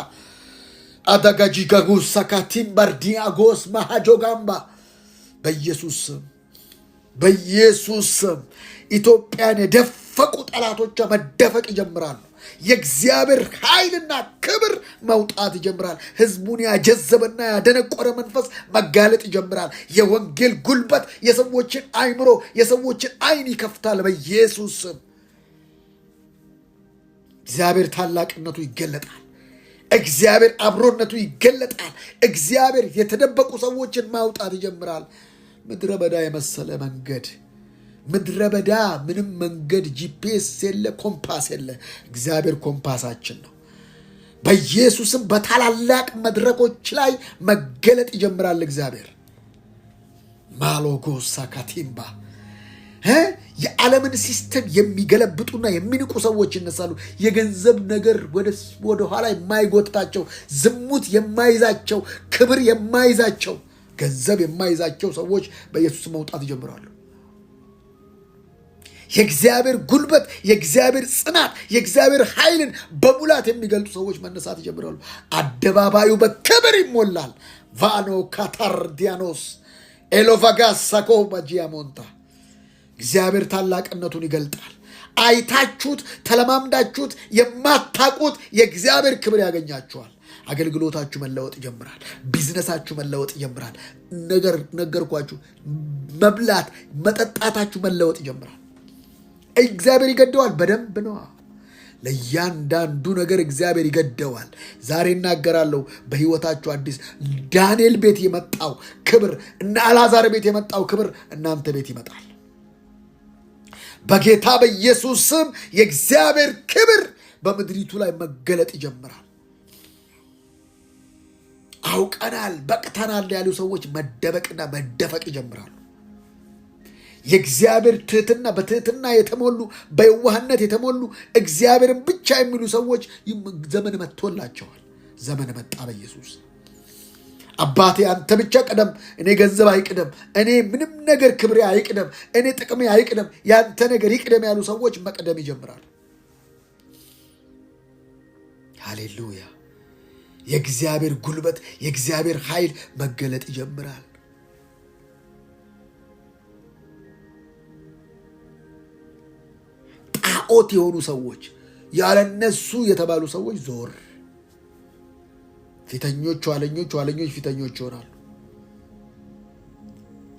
አዳጋጂ ጋጉስ ሳካቲም ባርዲያጎስ ማሃጆጋምባ በኢየሱስ ስም በኢየሱስ ስም ኢትዮጵያን የደፈቁ ጠላቶቿ መደፈቅ ይጀምራሉ። የእግዚአብሔር ኃይልና ክብር መውጣት ይጀምራል። ህዝቡን ያጀዘበና ያደነቆረ መንፈስ መጋለጥ ይጀምራል። የወንጌል ጉልበት የሰዎችን አይምሮ የሰዎችን አይን ይከፍታል። በኢየሱስ ስም እግዚአብሔር ታላቅነቱ ይገለጣል። እግዚአብሔር አብሮነቱ ይገለጣል። እግዚአብሔር የተደበቁ ሰዎችን ማውጣት ይጀምራል። ምድረ በዳ የመሰለ መንገድ፣ ምድረ በዳ ምንም መንገድ ጂፒኤስ የለ፣ ኮምፓስ የለ። እግዚአብሔር ኮምፓሳችን ነው። በኢየሱስም በታላላቅ መድረኮች ላይ መገለጥ ይጀምራል። እግዚአብሔር ማሎጎሳ ካቲምባ የዓለምን ሲስተም የሚገለብጡና የሚንቁ ሰዎች ይነሳሉ። የገንዘብ ነገር ወደ ኋላ የማይጎትታቸው፣ ዝሙት የማይዛቸው፣ ክብር የማይዛቸው፣ ገንዘብ የማይዛቸው ሰዎች በኢየሱስ መውጣት ይጀምራሉ። የእግዚአብሔር ጉልበት፣ የእግዚአብሔር ጽናት፣ የእግዚአብሔር ኃይልን በሙላት የሚገልጡ ሰዎች መነሳት ይጀምራሉ። አደባባዩ በክብር ይሞላል። ቫኖ ካታርዲያኖስ ኤሎቫጋስ ሳኮ ባጂያሞንታ እግዚአብሔር ታላቅነቱን ይገልጣል። አይታችሁት ተለማምዳችሁት የማታቁት የእግዚአብሔር ክብር ያገኛችኋል። አገልግሎታችሁ መለወጥ ይጀምራል። ቢዝነሳችሁ መለወጥ ይጀምራል። ነገርኳችሁ፣ መብላት መጠጣታችሁ መለወጥ ይጀምራል። እግዚአብሔር ይገደዋል። በደንብ ነው። ለእያንዳንዱ ነገር እግዚአብሔር ይገደዋል። ዛሬ እናገራለሁ፣ በሕይወታችሁ አዲስ ዳንኤል ቤት የመጣው ክብር እና አልዓዛር ቤት የመጣው ክብር እናንተ ቤት ይመጣል። በጌታ በኢየሱስ ስም የእግዚአብሔር ክብር በምድሪቱ ላይ መገለጥ ይጀምራል። አውቀናል፣ በቅተናል ያሉ ሰዎች መደበቅና መደፈቅ ይጀምራሉ። የእግዚአብሔር ትህትና በትህትና የተሞሉ በየዋህነት የተሞሉ እግዚአብሔርን ብቻ የሚሉ ሰዎች ዘመን መጥቶላቸዋል። ዘመን መጣ በኢየሱስ። አባቴ አንተ ብቻ ቅደም፣ እኔ ገንዘብ አይቅደም፣ እኔ ምንም ነገር ክብሬ አይቅደም፣ እኔ ጥቅሜ አይቅደም፣ ያንተ ነገር ይቅደም ያሉ ሰዎች መቅደም ይጀምራሉ። ሃሌሉያ! የእግዚአብሔር ጉልበት፣ የእግዚአብሔር ኃይል መገለጥ ይጀምራል። ጣዖት የሆኑ ሰዎች፣ ያለነሱ የተባሉ ሰዎች ዞር። ፊተኞች ኋለኞች፣ ኋለኞች ፊተኞች ይሆናሉ።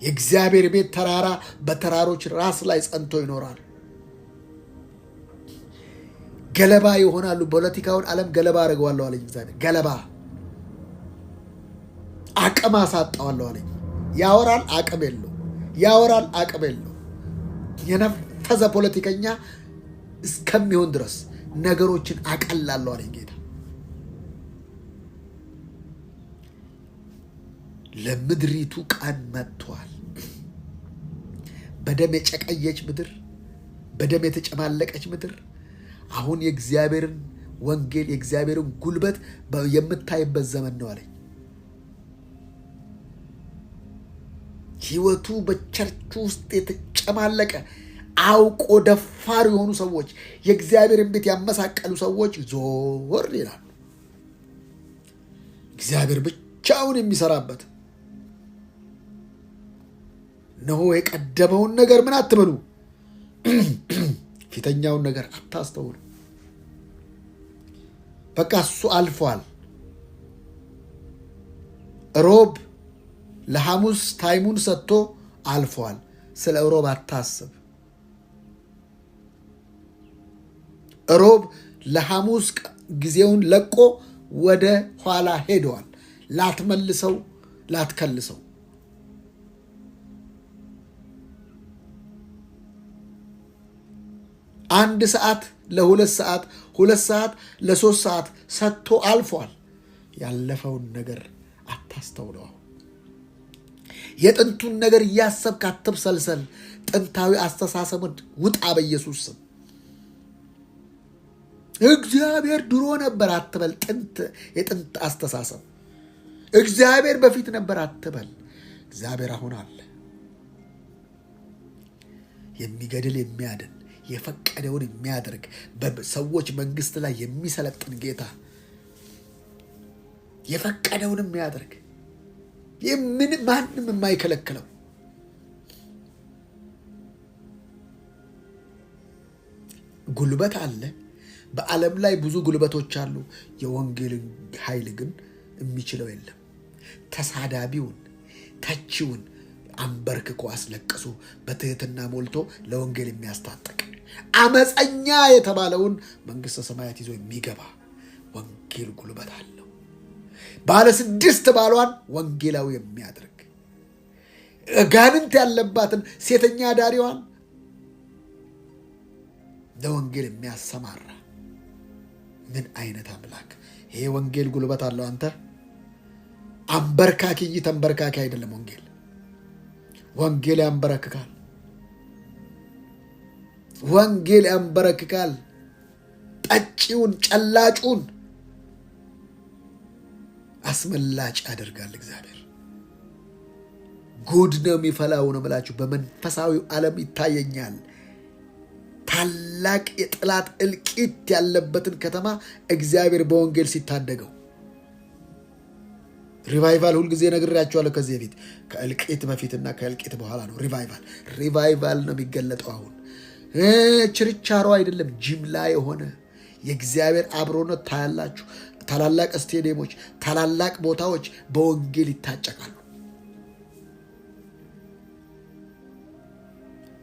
የእግዚአብሔር ቤት ተራራ በተራሮች ራስ ላይ ጸንቶ ይኖራል። ገለባ ይሆናሉ። ፖለቲካውን ዓለም ገለባ አድርገዋለሁ አለኝ እግዚአብሔር። ገለባ አቅም አሳጣዋለሁ አለኝ። ያወራል፣ አቅም የለው። ያወራል፣ አቅም የለው። የነፈዘ ፖለቲከኛ እስከሚሆን ድረስ ነገሮችን አቀላለሁ አለኝ ጌታ። ለምድሪቱ ቀን መጥቷል። በደም የጨቀየች ምድር፣ በደም የተጨማለቀች ምድር አሁን የእግዚአብሔርን ወንጌል የእግዚአብሔርን ጉልበት የምታይበት ዘመን ነው አለኝ። ሕይወቱ በቸርች ውስጥ የተጨማለቀ አውቆ ደፋር የሆኑ ሰዎች፣ የእግዚአብሔርን ቤት ያመሳቀሉ ሰዎች ዞር ይላሉ። እግዚአብሔር ብቻውን የሚሰራበት እነሆ የቀደመውን ነገር ምን አትበሉ፣ ፊተኛውን ነገር አታስተውሉ። በቃ እሱ አልፏል። ሮብ ለሐሙስ ታይሙን ሰጥቶ አልፏል። ስለ ሮብ አታስብ። ሮብ ለሐሙስ ጊዜውን ለቆ ወደ ኋላ ሄደዋል። ላትመልሰው፣ ላትከልሰው። አንድ ሰዓት ለሁለት ሰዓት፣ ሁለት ሰዓት ለሶስት ሰዓት ሰጥቶ አልፏል። ያለፈውን ነገር አታስተውለው። የጥንቱን ነገር እያሰብክ አትብሰልሰል። ጥንታዊ አስተሳሰብን ውጣ በኢየሱስ ስም። እግዚአብሔር ድሮ ነበር አትበል። የጥንት አስተሳሰብ እግዚአብሔር በፊት ነበር አትበል። እግዚአብሔር አሁን አለ። የሚገድል የሚያድን የፈቀደውን የሚያደርግ በሰዎች መንግስት ላይ የሚሰለጥን ጌታ፣ የፈቀደውን የሚያደርግ ማንም የማይከለክለው ጉልበት አለ። በዓለም ላይ ብዙ ጉልበቶች አሉ። የወንጌልን ኃይል ግን የሚችለው የለም። ተሳዳቢውን፣ ተቺውን አንበርክኮ አስለቅሶ በትህትና ሞልቶ ለወንጌል የሚያስታጥቅ አመፀኛ የተባለውን መንግስተ ሰማያት ይዞ የሚገባ ወንጌል ጉልበት አለው። ባለ 6 ባሏን ወንጌላዊ የሚያደርግ ጋንንት ያለባትን ሴተኛ ዳሪዋን ለወንጌል የሚያሰማራ ምን አይነት አምላክ! ይሄ ወንጌል ጉልበት አለው። አንተ አንበርካኪ እንጂ ተንበርካኪ አይደለም። ወንጌል ያንበረክካል። ወንጌል ያንበረክካል። ጠጪውን፣ ጨላጩን አስመላጭ ያደርጋል። እግዚአብሔር ጉድ ነው የሚፈላው ነው ብላችሁ በመንፈሳዊው ዓለም ይታየኛል። ታላቅ የጥላት እልቂት ያለበትን ከተማ እግዚአብሔር በወንጌል ሲታደገው ሪቫይቫል ሁልጊዜ ነግሬያቸዋለሁ ከዚህ በፊት ከእልቂት በፊትና ከእልቂት በኋላ ነው ሪቫይቫል ነው የሚገለጠው። አሁን ችርቻሮ አይደለም፣ ጅምላ የሆነ የእግዚአብሔር አብሮነት ታያላችሁ። ታላላቅ ስቴዲየሞች፣ ታላላቅ ቦታዎች በወንጌል ይታጨቃሉ።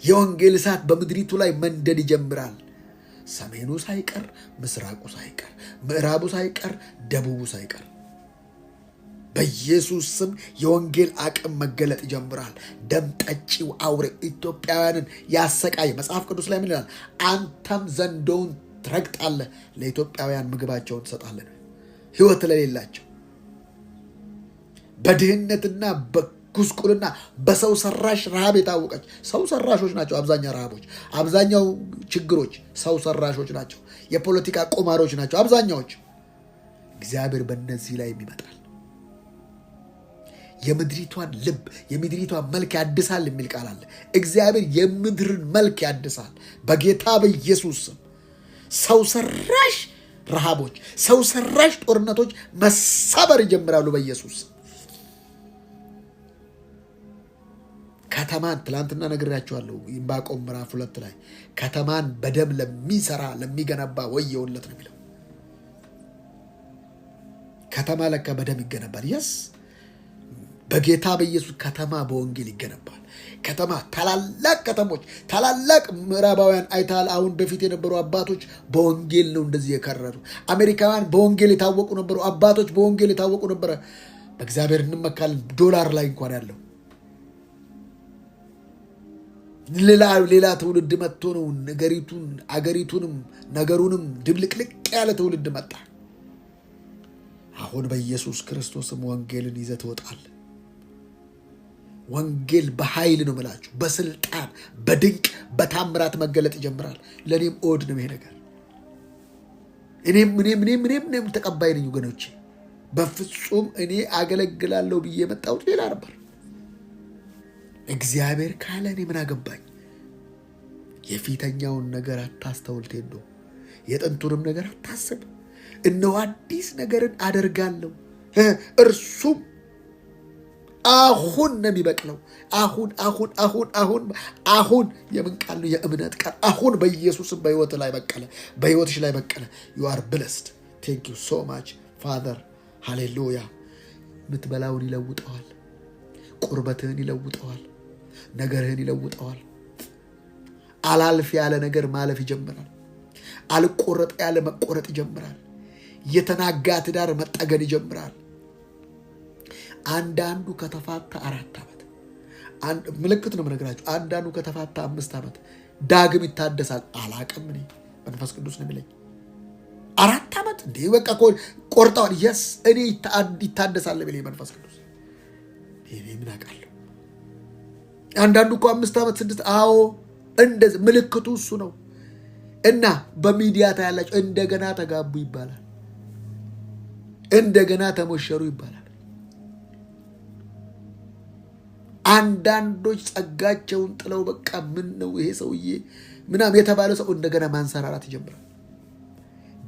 የወንጌል እሳት በምድሪቱ ላይ መንደድ ይጀምራል። ሰሜኑ ሳይቀር፣ ምስራቁ ሳይቀር፣ ምዕራቡ ሳይቀር፣ ደቡቡ ሳይቀር በኢየሱስ ስም የወንጌል አቅም መገለጥ ይጀምራል። ደም ጠጪው አውሬ ኢትዮጵያውያንን ያሰቃየ መጽሐፍ ቅዱስ ላይ ምን ይላል? አንተም ዘንዶውን ትረግጣለህ፣ ለኢትዮጵያውያን ምግባቸውን ትሰጣለህ። ሕይወት ለሌላቸው በድህነትና በጉስቁልና በሰው ሰራሽ ረሃብ የታወቀች ሰው ሰራሾች ናቸው። አብዛኛው ረሃቦች፣ አብዛኛው ችግሮች ሰው ሰራሾች ናቸው። የፖለቲካ ቁማሮች ናቸው አብዛኛዎች። እግዚአብሔር በእነዚህ ላይ ይመጣል። የምድሪቷን ልብ የምድሪቷን መልክ ያድሳል የሚል ቃል አለ። እግዚአብሔር የምድርን መልክ ያድሳል በጌታ በኢየሱስ ስም። ሰው ሰራሽ ረሃቦች፣ ሰው ሰራሽ ጦርነቶች መሰበር ይጀምራሉ በኢየሱስ ስም። ከተማን ትላንትና ነግሬያቸዋለሁ። ዕንባቆም ምዕራፍ 2 ላይ ከተማን በደም ለሚሰራ ለሚገነባ ወየውለት ነው የሚለው። ከተማ ለካ በደም ይገነባል። የስ በጌታ በኢየሱስ ከተማ በወንጌል ይገነባል። ከተማ ታላላቅ ከተሞች ታላላቅ ምዕራባውያን አይታል። አሁን በፊት የነበሩ አባቶች በወንጌል ነው እንደዚህ የከረሩ። አሜሪካውያን በወንጌል የታወቁ ነበሩ። አባቶች በወንጌል የታወቁ ነበረ። በእግዚአብሔር እንመካለን። ዶላር ላይ እንኳን ያለው ሌላ ትውልድ መጥቶ ነው አገሪቱንም ነገሩንም ድብልቅልቅ ያለ ትውልድ መጣ። አሁን በኢየሱስ ክርስቶስም ወንጌልን ይዘህ ትወጣለህ። ወንጌል በኃይል ነው የምላችሁ፣ በስልጣን በድንቅ በታምራት መገለጥ ይጀምራል። ለእኔም ኦድ ነው ይሄ ነገር። እኔም ተቀባይ ነኝ ወገኖቼ። በፍጹም እኔ አገለግላለሁ ብዬ የመጣሁት ሌላ ነበር። እግዚአብሔር ካለ እኔ ምን አገባኝ? የፊተኛውን ነገር አታስተውል ቴዶ፣ የጥንቱንም ነገር አታስብ። እነሆ አዲስ ነገርን አደርጋለሁ፣ እርሱም አሁን ነው የሚበቅለው። አሁን የምን ቃል ነው? የእምነት ቃል። አሁን በኢየሱስም በሕይወት ላይ በቀለ፣ በሕይወትሽ ላይ በቀለ። you are blessed. thank you so much father. ሃሌሉያ። የምትበላውን ይለውጠዋል፣ ቁርበትህን ይለውጠዋል፣ ነገርህን ይለውጠዋል። አላልፍ ያለ ነገር ማለፍ ይጀምራል። አልቆረጥ ያለ መቆረጥ ይጀምራል። የተናጋ ትዳር መጠገን ይጀምራል። አንዳንዱ ከተፋታ 4 ዓመት ምልክት ነው የምነግራችሁ። አንዳንዱ ከተፋታ 5 ዓመት ዳግም ይታደሳል። አላቅም እኔ መንፈስ ቅዱስ ነው የሚለኝ። 4 ዓመት እንዴ በቃ ቆርጠዋል። የስ እኔ ይታደሳል የሚለኝ መንፈስ ቅዱስ። እኔ ምን አውቃለሁ? አንዳንዱ እኮ 5 ዓመት 6። አዎ እንደዚህ ምልክቱ እሱ ነው። እና በሚዲያ ታያላችሁ። እንደገና ተጋቡ ይባላል፣ እንደገና ተሞሸሩ ይባላል። አንዳንዶች ጸጋቸውን ጥለው በቃ ምን ነው ይሄ ሰውዬ ምናምን የተባለ ሰው እንደገና ማንሰራራት ይጀምራል።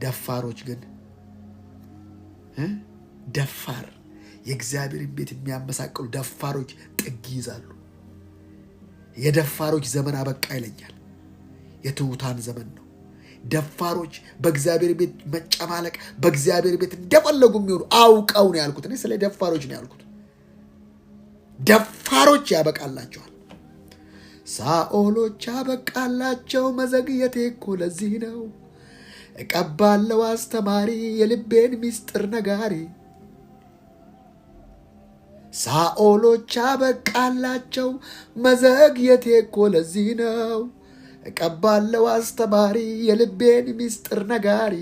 ደፋሮች ግን ደፋር የእግዚአብሔር ቤት የሚያመሳቅሉ ደፋሮች ጥግ ይይዛሉ። የደፋሮች ዘመን አበቃ ይለኛል። የትሑታን ዘመን ነው። ደፋሮች በእግዚአብሔር ቤት መጨማለቅ፣ በእግዚአብሔር ቤት እንደፈለጉ የሚሆኑ አውቀው ነው ያልኩት። እኔ ስለ ደፋሮች ነው ያልኩት። ደፋሮች ያበቃላቸዋል። ሳኦሎች ያበቃላቸው መዘግየቴ እኮ ለዚህ ነው። እቀባለው አስተማሪ የልቤን ምስጢር ነጋሪ። ሳኦሎች ያበቃላቸው መዘግየቴ እኮ ለዚህ ነው። እቀባለው አስተማሪ የልቤን ምስጢር ነጋሪ።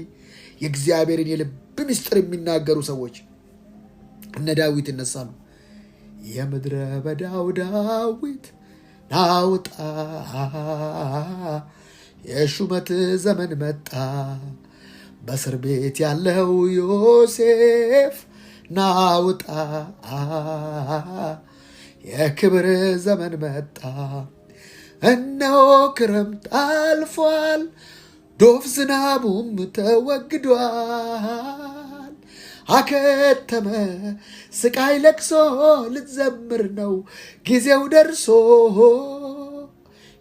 የእግዚአብሔርን የልብ ምስጢር የሚናገሩ ሰዎች እነ ዳዊት ይነሳሉ። የምድረ በዳው ዳዊት ናውጣ፣ የሹመት ዘመን መጣ። በእስር ቤት ያለው ዮሴፍ ናውጣ፣ የክብር ዘመን መጣ። እነሆ ክረምት አልፏል፣ ዶፍ ዝናቡም ተወግዷል። አከተመ ስቃይ ለቅሶ ልትዘምር ነው ጊዜው ደርሶ።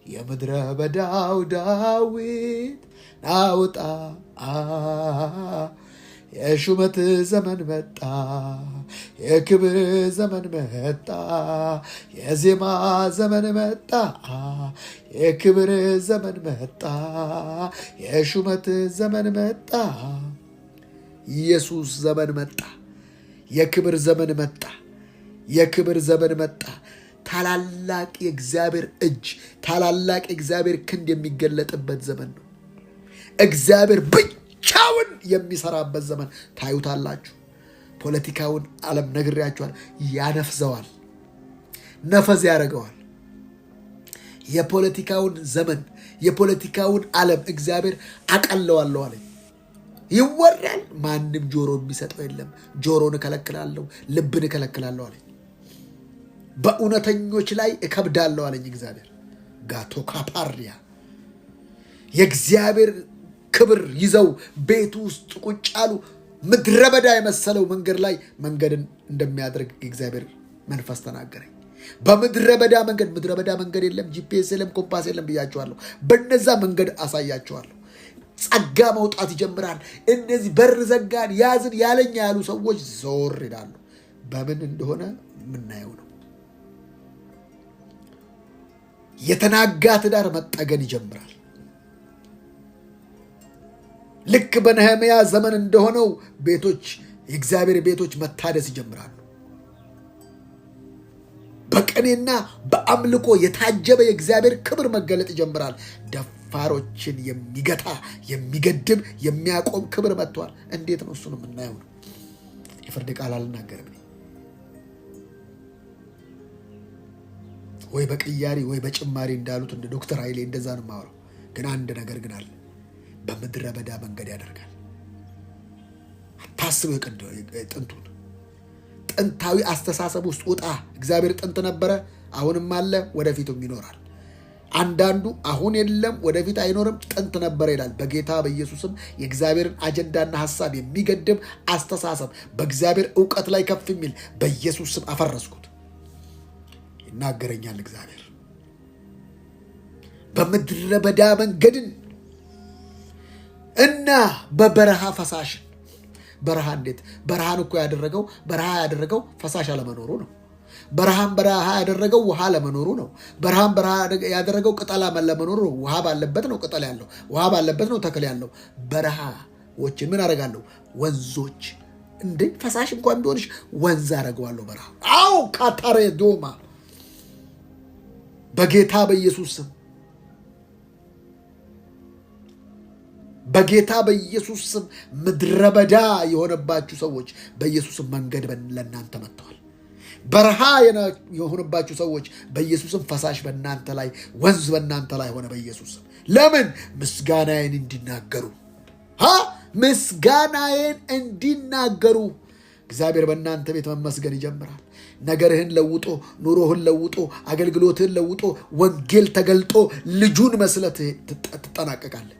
የምድረ በዳው ዳዊት ናውጣ የሹመት ዘመን መጣ፣ የክብር ዘመን መጣ፣ የዜማ ዘመን መጣ፣ የክብር ዘመን መጣ፣ የሹመት ዘመን መጣ። ኢየሱስ ዘመን መጣ፣ የክብር ዘመን መጣ፣ የክብር ዘመን መጣ። ታላላቅ የእግዚአብሔር እጅ፣ ታላላቅ የእግዚአብሔር ክንድ የሚገለጥበት ዘመን ነው። እግዚአብሔር ብቻውን የሚሰራበት ዘመን ታዩታላችሁ። ፖለቲካውን ዓለም ነግሬያችኋል፣ ያነፍዘዋል፣ ነፈዝ ያደርገዋል። የፖለቲካውን ዘመን የፖለቲካውን ዓለም እግዚአብሔር አቀለዋለሁ አለኝ። ይወራል፣ ማንም ጆሮ የሚሰጠው የለም። ጆሮን እከለክላለሁ፣ ልብን እከለክላለሁ አለኝ። በእውነተኞች ላይ እከብዳለሁ አለኝ እግዚአብሔር። ጋቶ ካፓሪያ የእግዚአብሔር ክብር ይዘው ቤቱ ውስጥ ቁጭ አሉ። ምድረ በዳ የመሰለው መንገድ ላይ መንገድን እንደሚያደርግ የእግዚአብሔር መንፈስ ተናገረኝ። በምድረ በዳ መንገድ፣ ምድረ በዳ መንገድ የለም፣ ጂፒኤስ የለም፣ ኮምፓስ የለም ብያቸዋለሁ። በነዛ መንገድ አሳያቸዋለሁ። ጸጋ መውጣት ይጀምራል። እነዚህ በር ዘጋን ያዝን ያለኛ ያሉ ሰዎች ዞር ይላሉ። በምን እንደሆነ የምናየው ነው። የተናጋ ትዳር መጠገን ይጀምራል። ልክ በነህምያ ዘመን እንደሆነው ቤቶች፣ የእግዚአብሔር ቤቶች መታደስ ይጀምራሉ። በቅኔና በአምልኮ የታጀበ የእግዚአብሔር ክብር መገለጥ ይጀምራል። ደፋሮችን የሚገታ የሚገድብ የሚያቆም ክብር መጥቷል። እንዴት ነው? እሱን የምናየው ነው። የፍርድ ቃል አልናገርም ወይ በቅያሪ ወይ በጭማሪ እንዳሉት እንደ ዶክተር ኃይሌ እንደዛ ነው የማወራው። ግን አንድ ነገር ግን አለ። በምድረ በዳ መንገድ ያደርጋል። አታስበው ጥንቱን። ጥንታዊ አስተሳሰብ ውስጥ ውጣ። እግዚአብሔር ጥንት ነበረ፣ አሁንም አለ፣ ወደፊቱም ይኖራል። አንዳንዱ አሁን የለም ወደፊት አይኖርም ጥንት ነበረ ይላል። በጌታ በኢየሱስም የእግዚአብሔርን አጀንዳና ሐሳብ የሚገድብ አስተሳሰብ በእግዚአብሔር ዕውቀት ላይ ከፍ የሚል በኢየሱስ ስም አፈረስኩት። ይናገረኛል እግዚአብሔር። በምድረ በዳ መንገድን እና በበረሃ ፈሳሽን። በረሃ እንዴት? በረሃን እኮ ያደረገው ፈሳሽ አለመኖሩ ነው። በረሃን በረሃ ያደረገው ውሃ ለመኖሩ ነው። በረሃን በረሃ ያደረገው ቅጠል ለመኖሩ ነው። ውሃ ባለበት ነው ቅጠል ያለው፣ ውሃ ባለበት ነው ተክል ያለው። በረሃዎችን ምን አደርጋለሁ? ወንዞች። እንዴ ፈሳሽ እንኳን ቢሆንሽ ወንዝ አደርገዋለሁ በረሃ። አው ካታሬ ዶማ በጌታ በኢየሱስ ስም፣ በጌታ በኢየሱስ ስም ምድረ በዳ የሆነባችሁ ሰዎች በኢየሱስም መንገድ ለእናንተ መጥተዋል። በረሃ የሆነባችሁ ሰዎች በኢየሱስም ፈሳሽ በእናንተ ላይ፣ ወንዝ በእናንተ ላይ ሆነ በኢየሱስም። ለምን? ምስጋናዬን እንዲናገሩ ምስጋናዬን እንዲናገሩ። እግዚአብሔር በእናንተ ቤት መመስገን ይጀምራል። ነገርህን ለውጦ፣ ኑሮህን ለውጦ፣ አገልግሎትህን ለውጦ፣ ወንጌል ተገልጦ ልጁን መስለት ትጠናቀቃለህ።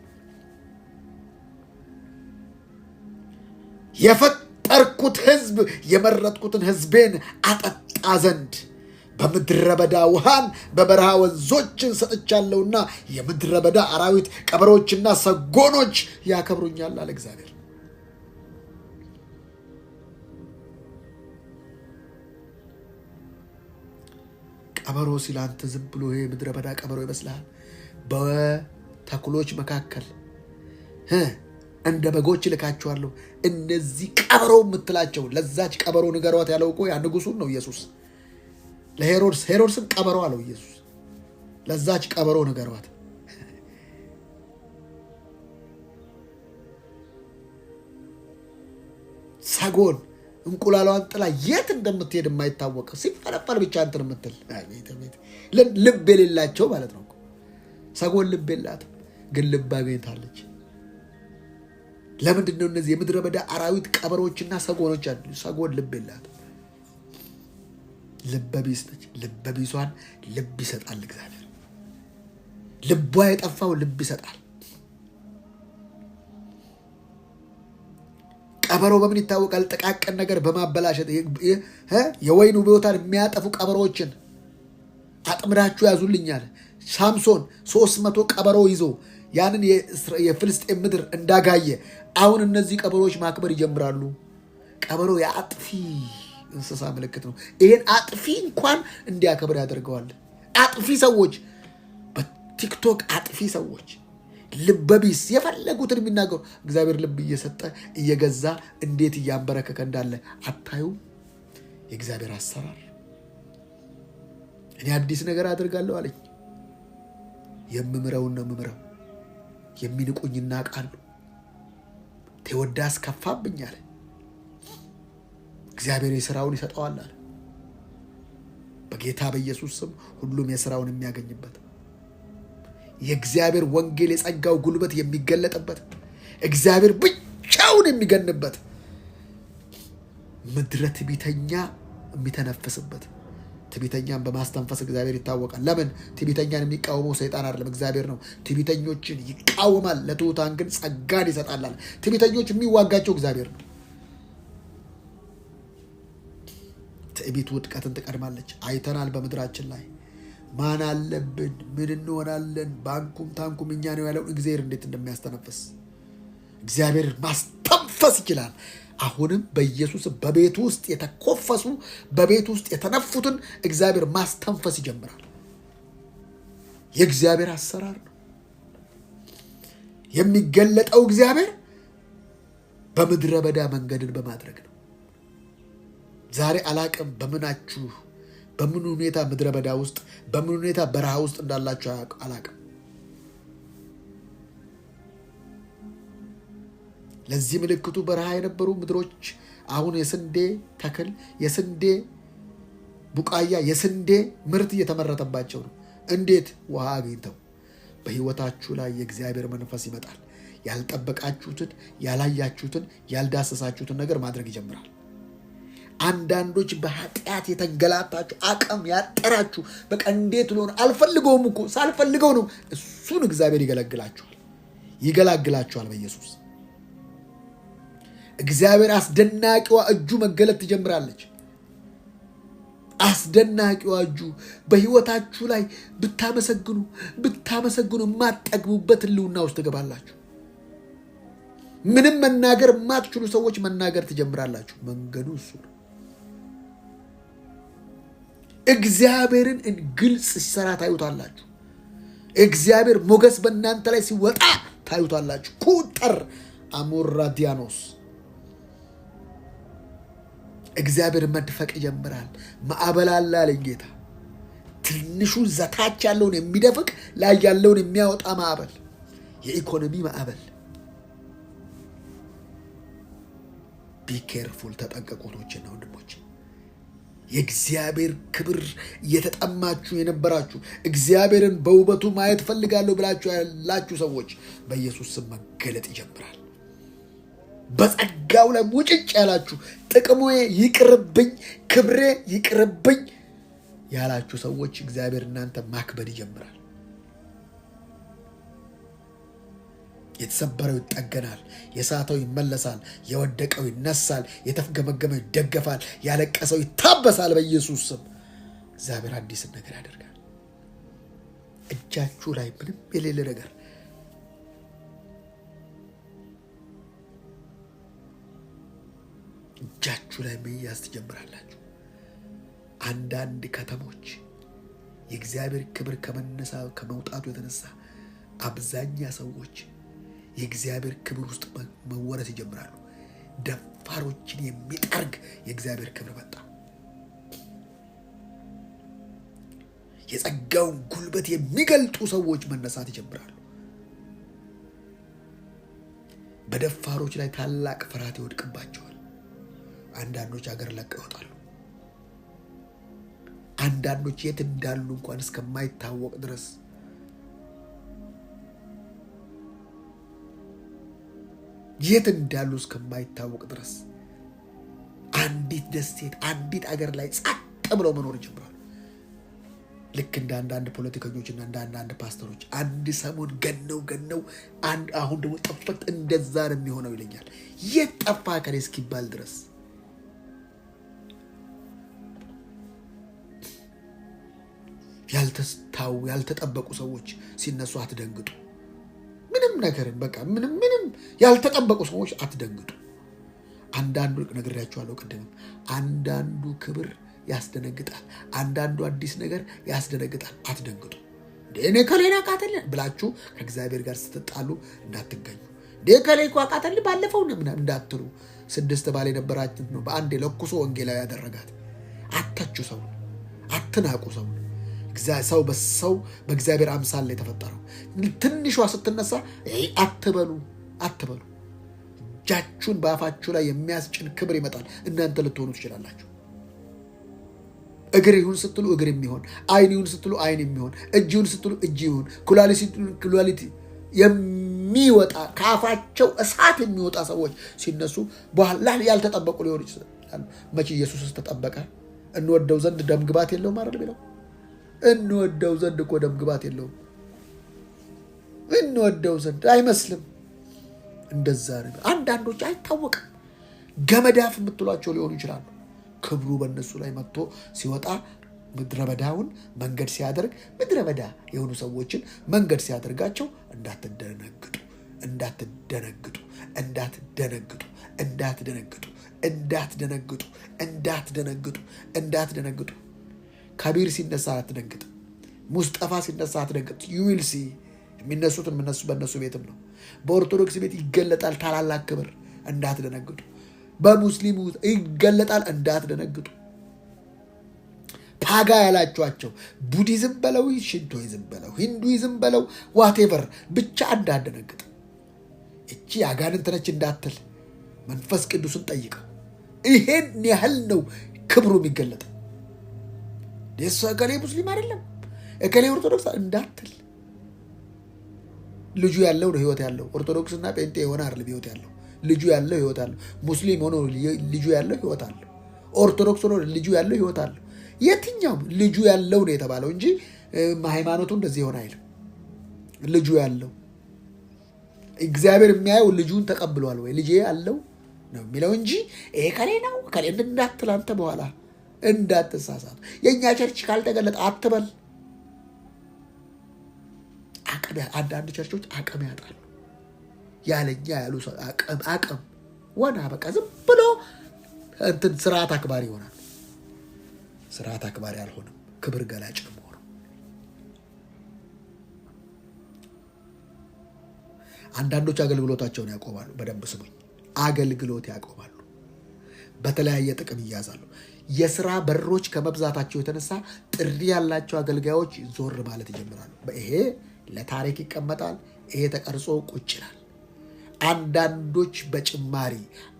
የፈጠርኩት ሕዝብ የመረጥኩትን ሕዝቤን አጠጣ ዘንድ በምድረ በዳ ውሃን በበረሃ ወንዞችን ሰጥቻለሁና የምድረ በዳ አራዊት ቀበሮችና ሰጎኖች ያከብሩኛል አለ እግዚአብሔር። ቀበሮ ሲል አንተ ዝም ብሎ ይሄ ምድረ በዳ ቀበሮ ይመስልሃል? በተኩሎች መካከል እንደ በጎች ልካቸዋለሁ። እነዚህ ቀበሮ የምትላቸው ለዛች ቀበሮ ንገሯት ያለው እኮ ያ ንጉሱን ነው ኢየሱስ። ሄሮድስም ቀበሮ አለው ኢየሱስ። ለዛች ቀበሮ ንገሯት። ሰጎን እንቁላሏን ጥላ የት እንደምትሄድ የማይታወቅ ሲፈለፈል ብቻ እንትን የምትል ልብ የሌላቸው ማለት ነው። ሰጎን ልብ የላትም፣ ግን ልብ አግኝታለች። ለምንድን ነው? እነዚህ የምድረ በዳ አራዊት ቀበሮችና ሰጎኖች አሉ። ሰጎን ልብ የላትም፣ ልበ ቢስ ነች። ልበ ቢሷን ልብ ይሰጣል እግዚአብሔር። ልቧ የጠፋው ልብ ይሰጣል። ቀበሮ በምን ይታወቃል? ጥቃቅን ነገር በማበላሸት የወይኑ ቦታን የሚያጠፉ ቀበሮችን አጥምዳችሁ ያዙልኛል። ሳምሶን 300 ቀበሮ ይዞ ያንን የፍልስጤም ምድር እንዳጋየ አሁን እነዚህ ቀበሮች ማክበር ይጀምራሉ። ቀበሮ የአጥፊ እንስሳ ምልክት ነው። ይሄን አጥፊ እንኳን እንዲያከብር ያደርገዋል። አጥፊ ሰዎች በቲክቶክ አጥፊ ሰዎች ልበቢስ የፈለጉትን የሚናገሩ እግዚአብሔር ልብ እየሰጠ እየገዛ እንዴት እያንበረከከ እንዳለ አታዩ? የእግዚአብሔር አሰራር። እኔ አዲስ ነገር አድርጋለሁ አለኝ። የምምረውን ነው የምምረው። የሚንቁኝ እናቃሉ። ቴዎዳስ ከፋብኝ አለ። እግዚአብሔር የሥራውን ይሰጠዋል አለ። በጌታ በኢየሱስ ስም ሁሉም የሥራውን የሚያገኝበት የእግዚአብሔር ወንጌል የጸጋው ጉልበት የሚገለጥበት እግዚአብሔር ብቻውን የሚገንበት ምድረ ትዕቢተኛ የሚተነፍስበት። ትዕቢተኛን በማስተንፈስ እግዚአብሔር ይታወቃል። ለምን? ትዕቢተኛን የሚቃወመው ሰይጣን አይደለም፣ እግዚአብሔር ነው። ትዕቢተኞችን ይቃወማል፣ ለትሑታን ግን ጸጋን ይሰጣል። ትዕቢተኞች የሚዋጋቸው እግዚአብሔር ነው። ትዕቢት ውድቀትን ትቀድማለች። አይተናል በምድራችን ላይ ማን አለብን፣ ምን እንሆናለን፣ ባንኩም ታንኩም እኛ ነው ያለው እግዚአብሔር እንዴት እንደሚያስተነፍስ እግዚአብሔር ማስተንፈስ ይችላል። አሁንም በኢየሱስ በቤቱ ውስጥ የተኮፈሱ በቤቱ ውስጥ የተነፉትን እግዚአብሔር ማስተንፈስ ይጀምራል። የእግዚአብሔር አሰራር ነው የሚገለጠው። እግዚአብሔር በምድረ በዳ መንገድን በማድረግ ነው። ዛሬ አላቅም በምናችሁ በምን ሁኔታ ምድረ በዳ ውስጥ በምን ሁኔታ በረሃ ውስጥ እንዳላችሁ አላቅም። ለዚህ ምልክቱ በረሃ የነበሩ ምድሮች አሁን የስንዴ ተክል፣ የስንዴ ቡቃያ፣ የስንዴ ምርት እየተመረተባቸው ነው። እንዴት? ውሃ አግኝተው። በሕይወታችሁ ላይ የእግዚአብሔር መንፈስ ይመጣል። ያልጠበቃችሁትን፣ ያላያችሁትን፣ ያልዳሰሳችሁትን ነገር ማድረግ ይጀምራል። አንዳንዶች በኃጢአት የተንገላታችሁ አቅም ያጠራችሁ በቃ እንዴት ሆነ አልፈልገውም እኮ ሳልፈልገው ነው። እሱን እግዚአብሔር ይገላግላችኋል በኢየሱስ። እግዚአብሔር አስደናቂዋ እጁ መገለጥ ትጀምራለች። አስደናቂዋ እጁ በሕይወታችሁ ላይ ብታመሰግኑ የማትጠግቡበት ህልውና ውስጥ ትገባላችሁ። ምንም መናገር የማትችሉ ሰዎች መናገር ትጀምራላችሁ። መንገዱ እሱ ነው። እግዚአብሔርን ግልጽ ሲሰራ ታዩታላችሁ። እግዚአብሔር ሞገስ በእናንተ ላይ ሲወጣ ታዩታላችሁ። ኩተር አሞራዲያኖስ እግዚአብሔር መድፈቅ ይጀምራል። ማዕበል አለ አለኝ ጌታ። ትንሹ ዘታች ያለውን የሚደፍቅ ላይ ያለውን የሚያወጣ ማዕበል፣ የኢኮኖሚ ማዕበል። ቢኬርፉል፣ ተጠንቀቁቶችና ወንድሞች። የእግዚአብሔር ክብር እየተጠማችሁ የነበራችሁ እግዚአብሔርን በውበቱ ማየት ፈልጋለሁ ብላችሁ ያላችሁ ሰዎች በኢየሱስ ስም መገለጥ ይጀምራል። በጸጋው ላይ ሙጭጭ ያላችሁ ጥቅሙ ይቅርብኝ፣ ክብሬ ይቅርብኝ ያላችሁ ሰዎች እግዚአብሔር እናንተ ማክበር ይጀምራል። የተሰበረው ይጠገናል፣ የሳተው ይመለሳል፣ የወደቀው ይነሳል፣ የተፍገመገመው ይደገፋል፣ ያለቀሰው ይታበሳል። በኢየሱስ ስም እግዚአብሔር አዲስን ነገር ያደርጋል። እጃችሁ ላይ ምንም የሌለ ነገር እጃችሁ ላይ መያዝ ትጀምራላችሁ። አንዳንድ ከተሞች የእግዚአብሔር ክብር ከመውጣቱ የተነሳ አብዛኛ ሰዎች የእግዚአብሔር ክብር ውስጥ መወረስ ይጀምራሉ። ደፋሮችን የሚጠርግ የእግዚአብሔር ክብር መጣ። የጸጋውን ጉልበት የሚገልጡ ሰዎች መነሳት ይጀምራሉ። በደፋሮች ላይ ታላቅ ፍርሃት ይወድቅባቸዋል። አንዳንዶች አገር ለቀው ይወጣሉ። አንዳንዶች የት እንዳሉ እንኳን እስከማይታወቅ ድረስ አንዲት ደሴት አንዲት አገር ላይ ጸጥ ብለው መኖር ይጀምራሉ። ልክ እንደ አንዳንድ ፖለቲከኞችና እንደ አንዳንድ ፓስተሮች አንድ ሰሞን ገነው አሁን ደግሞ ጠፍት። እንደዛ ነው የሚሆነው ይለኛል። የት ጠፋ ከኔ እስኪባል ድረስ ያልተጠበቁ ሰዎች ሲነሱ አትደንግጡ። ምንም ነገር በቃ ምንም ያልተጠበቁ ሰዎች አትደንግጡ። አንዳንዱ ነግሬያችኋለሁ ቅድም፣ አንዳንዱ ክብር ያስደነግጣል፣ አንዳንዱ አዲስ ነገር ያስደነግጣል። አትደንግጡ። እኔ ከሌላ ቃተል ብላችሁ ከእግዚአብሔር ጋር ስትጣሉ እንዳትገኙ። ከሌ እኮ ቃተል ባለፈው እንዳትሉ። 6 ባል የነበራችን ነው በአንድ ለኩሶ ወንጌላዊ ያደረጋት። አታቹ ሰው አትናቁ። ሰው በእግዚአብሔር አምሳል ላይ የተፈጠረው ትንሿ ስትነሳ አትበሉ። እጃችሁን በአፋችሁ ላይ የሚያስጭን ክብር ይመጣል። እናንተ ልትሆኑ ትችላላችሁ። እግር ይሁን ስትሉ እግር የሚሆን፣ አይን ይሁን ስትሉ አይን የሚሆን፣ እጅ ይሁን ስትሉ እጅ ይሁን፣ ኩላሊት ስትሉ ኩላሊት የሚወጣ ከአፋቸው እሳት የሚወጣ ሰዎች ሲነሱ በኋላ ያልተጠበቁ ሊሆኑ ይችላሉ። መቼ ኢየሱስ ተጠበቀ? እንወደው ዘንድ ደም ግባት የለውም አይደል የሚለው? እንወደው ዘንድ እኮ ደም ግባት የለውም። እንወደው ዘንድ አይመስልም። እንደዛ ነው። አንዳንዶች አይታወቅም፣ ገመዳፍ የምትሏቸው ሊሆኑ ይችላሉ። ክብሩ በእነሱ ላይ መጥቶ ሲወጣ ምድረ በዳውን መንገድ ሲያደርግ፣ ምድረ በዳ የሆኑ ሰዎችን መንገድ ሲያደርጋቸው እንዳትደነግጡ። ከቢር ሲነሳ አትደንግጥ። ሙስጠፋ ሲነሳ አትደንግጥ። ዩዊልሲ የሚነሱትን በእነሱ ቤትም ነው። በኦርቶዶክስ ቤት ይገለጣል ታላላቅ ክብር፣ እንዳትደነግጡ። በሙስሊሙ ይገለጣል፣ እንዳትደነግጡ። ፓጋ ያላችኋቸው ቡዲዝም በለው፣ ሽንቶይዝም በለው፣ ሂንዱይዝም በለው፣ ዋቴቨር ብቻ እንዳትደነግጥ። እቺ አጋንንት ነች እንዳትል መንፈስ ቅዱስን ጠይቀው። ይሄን ያህል ነው ክብሩ የሚገለጠው። ደስ እከሌ ሙስሊም አይደለም እከሌ ኦርቶዶክስ እንዳትል። ልጁ ያለው ነው ህይወት ያለው። ኦርቶዶክስና ጴንጤ የሆነ አይደለም ህይወት ያለው። ልጁ ያለው ህይወት አለው። ሙስሊም ሆኖ ልጁ ያለው ህይወት አለው። ኦርቶዶክስ ሆኖ ልጁ ያለው ህይወት አለው። የትኛውም ልጁ ያለው ነው የተባለው እንጂ ሃይማኖቱ እንደዚህ ሆነ አይልም። ልጁ ያለው እግዚአብሔር የሚያየው ልጁን ተቀብሏል ወይ ልጄ ያለው ነው የሚለው እንጂ ከሌ ነው ከሌ እንዳትል። አንተ በኋላ እንዳትሳሳት። የእኛ ቸርች ካልተገለጠ አትበል። አንዳንድ ቸርቾች አቅም ያጣሉ። ያለኛ ያሉ አቅም ወና በቃ ዝም ብሎ እንትን ስርዓት አክባሪ ይሆናል። ስርዓት አክባሪ አልሆነም። ክብር ገላጭ ነው። አንዳንዶች አገልግሎታቸውን ያቆማሉ። በደንብ ስሙኝ። አገልግሎት ያቆማሉ። በተለያየ ጥቅም ይያዛሉ። የስራ በሮች ከመብዛታቸው የተነሳ ጥሪ ያላቸው አገልጋዮች ዞር ማለት ይጀምራሉ። ይሄ ለታሪክ ይቀመጣል። ይሄ ተቀርጾ ቁጭ ይላል። አንዳንዶች በጭማሪ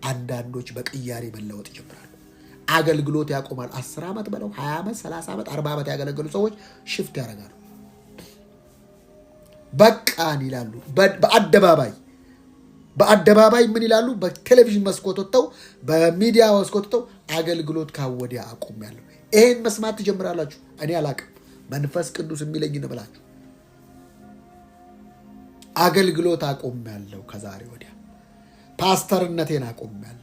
አንዳንዶች በቅያሪ መለወጥ ይጀምራሉ። አገልግሎት ያቆማል። 10 ዓመት በለው 20 ዓመት 30 ዓመት 40 ዓመት ያገለገሉ ሰዎች ሽፍት ያደርጋሉ። በቃን ይላሉ። በአደባባይ ምን ይላሉ? በቴሌቪዥን መስኮት ወጥተው በሚዲያ መስኮት ወጥተው አገልግሎት ካወዲያ አቆሚያለሁ። ይሄን መስማት ትጀምራላችሁ። እኔ አላቅም፣ መንፈስ ቅዱስ የሚለኝ ነው ብላችሁ አገልግሎት አቆሚያለሁ። ከዛሬ ወዲያ ፓስተርነቴን አቆሚያለሁ።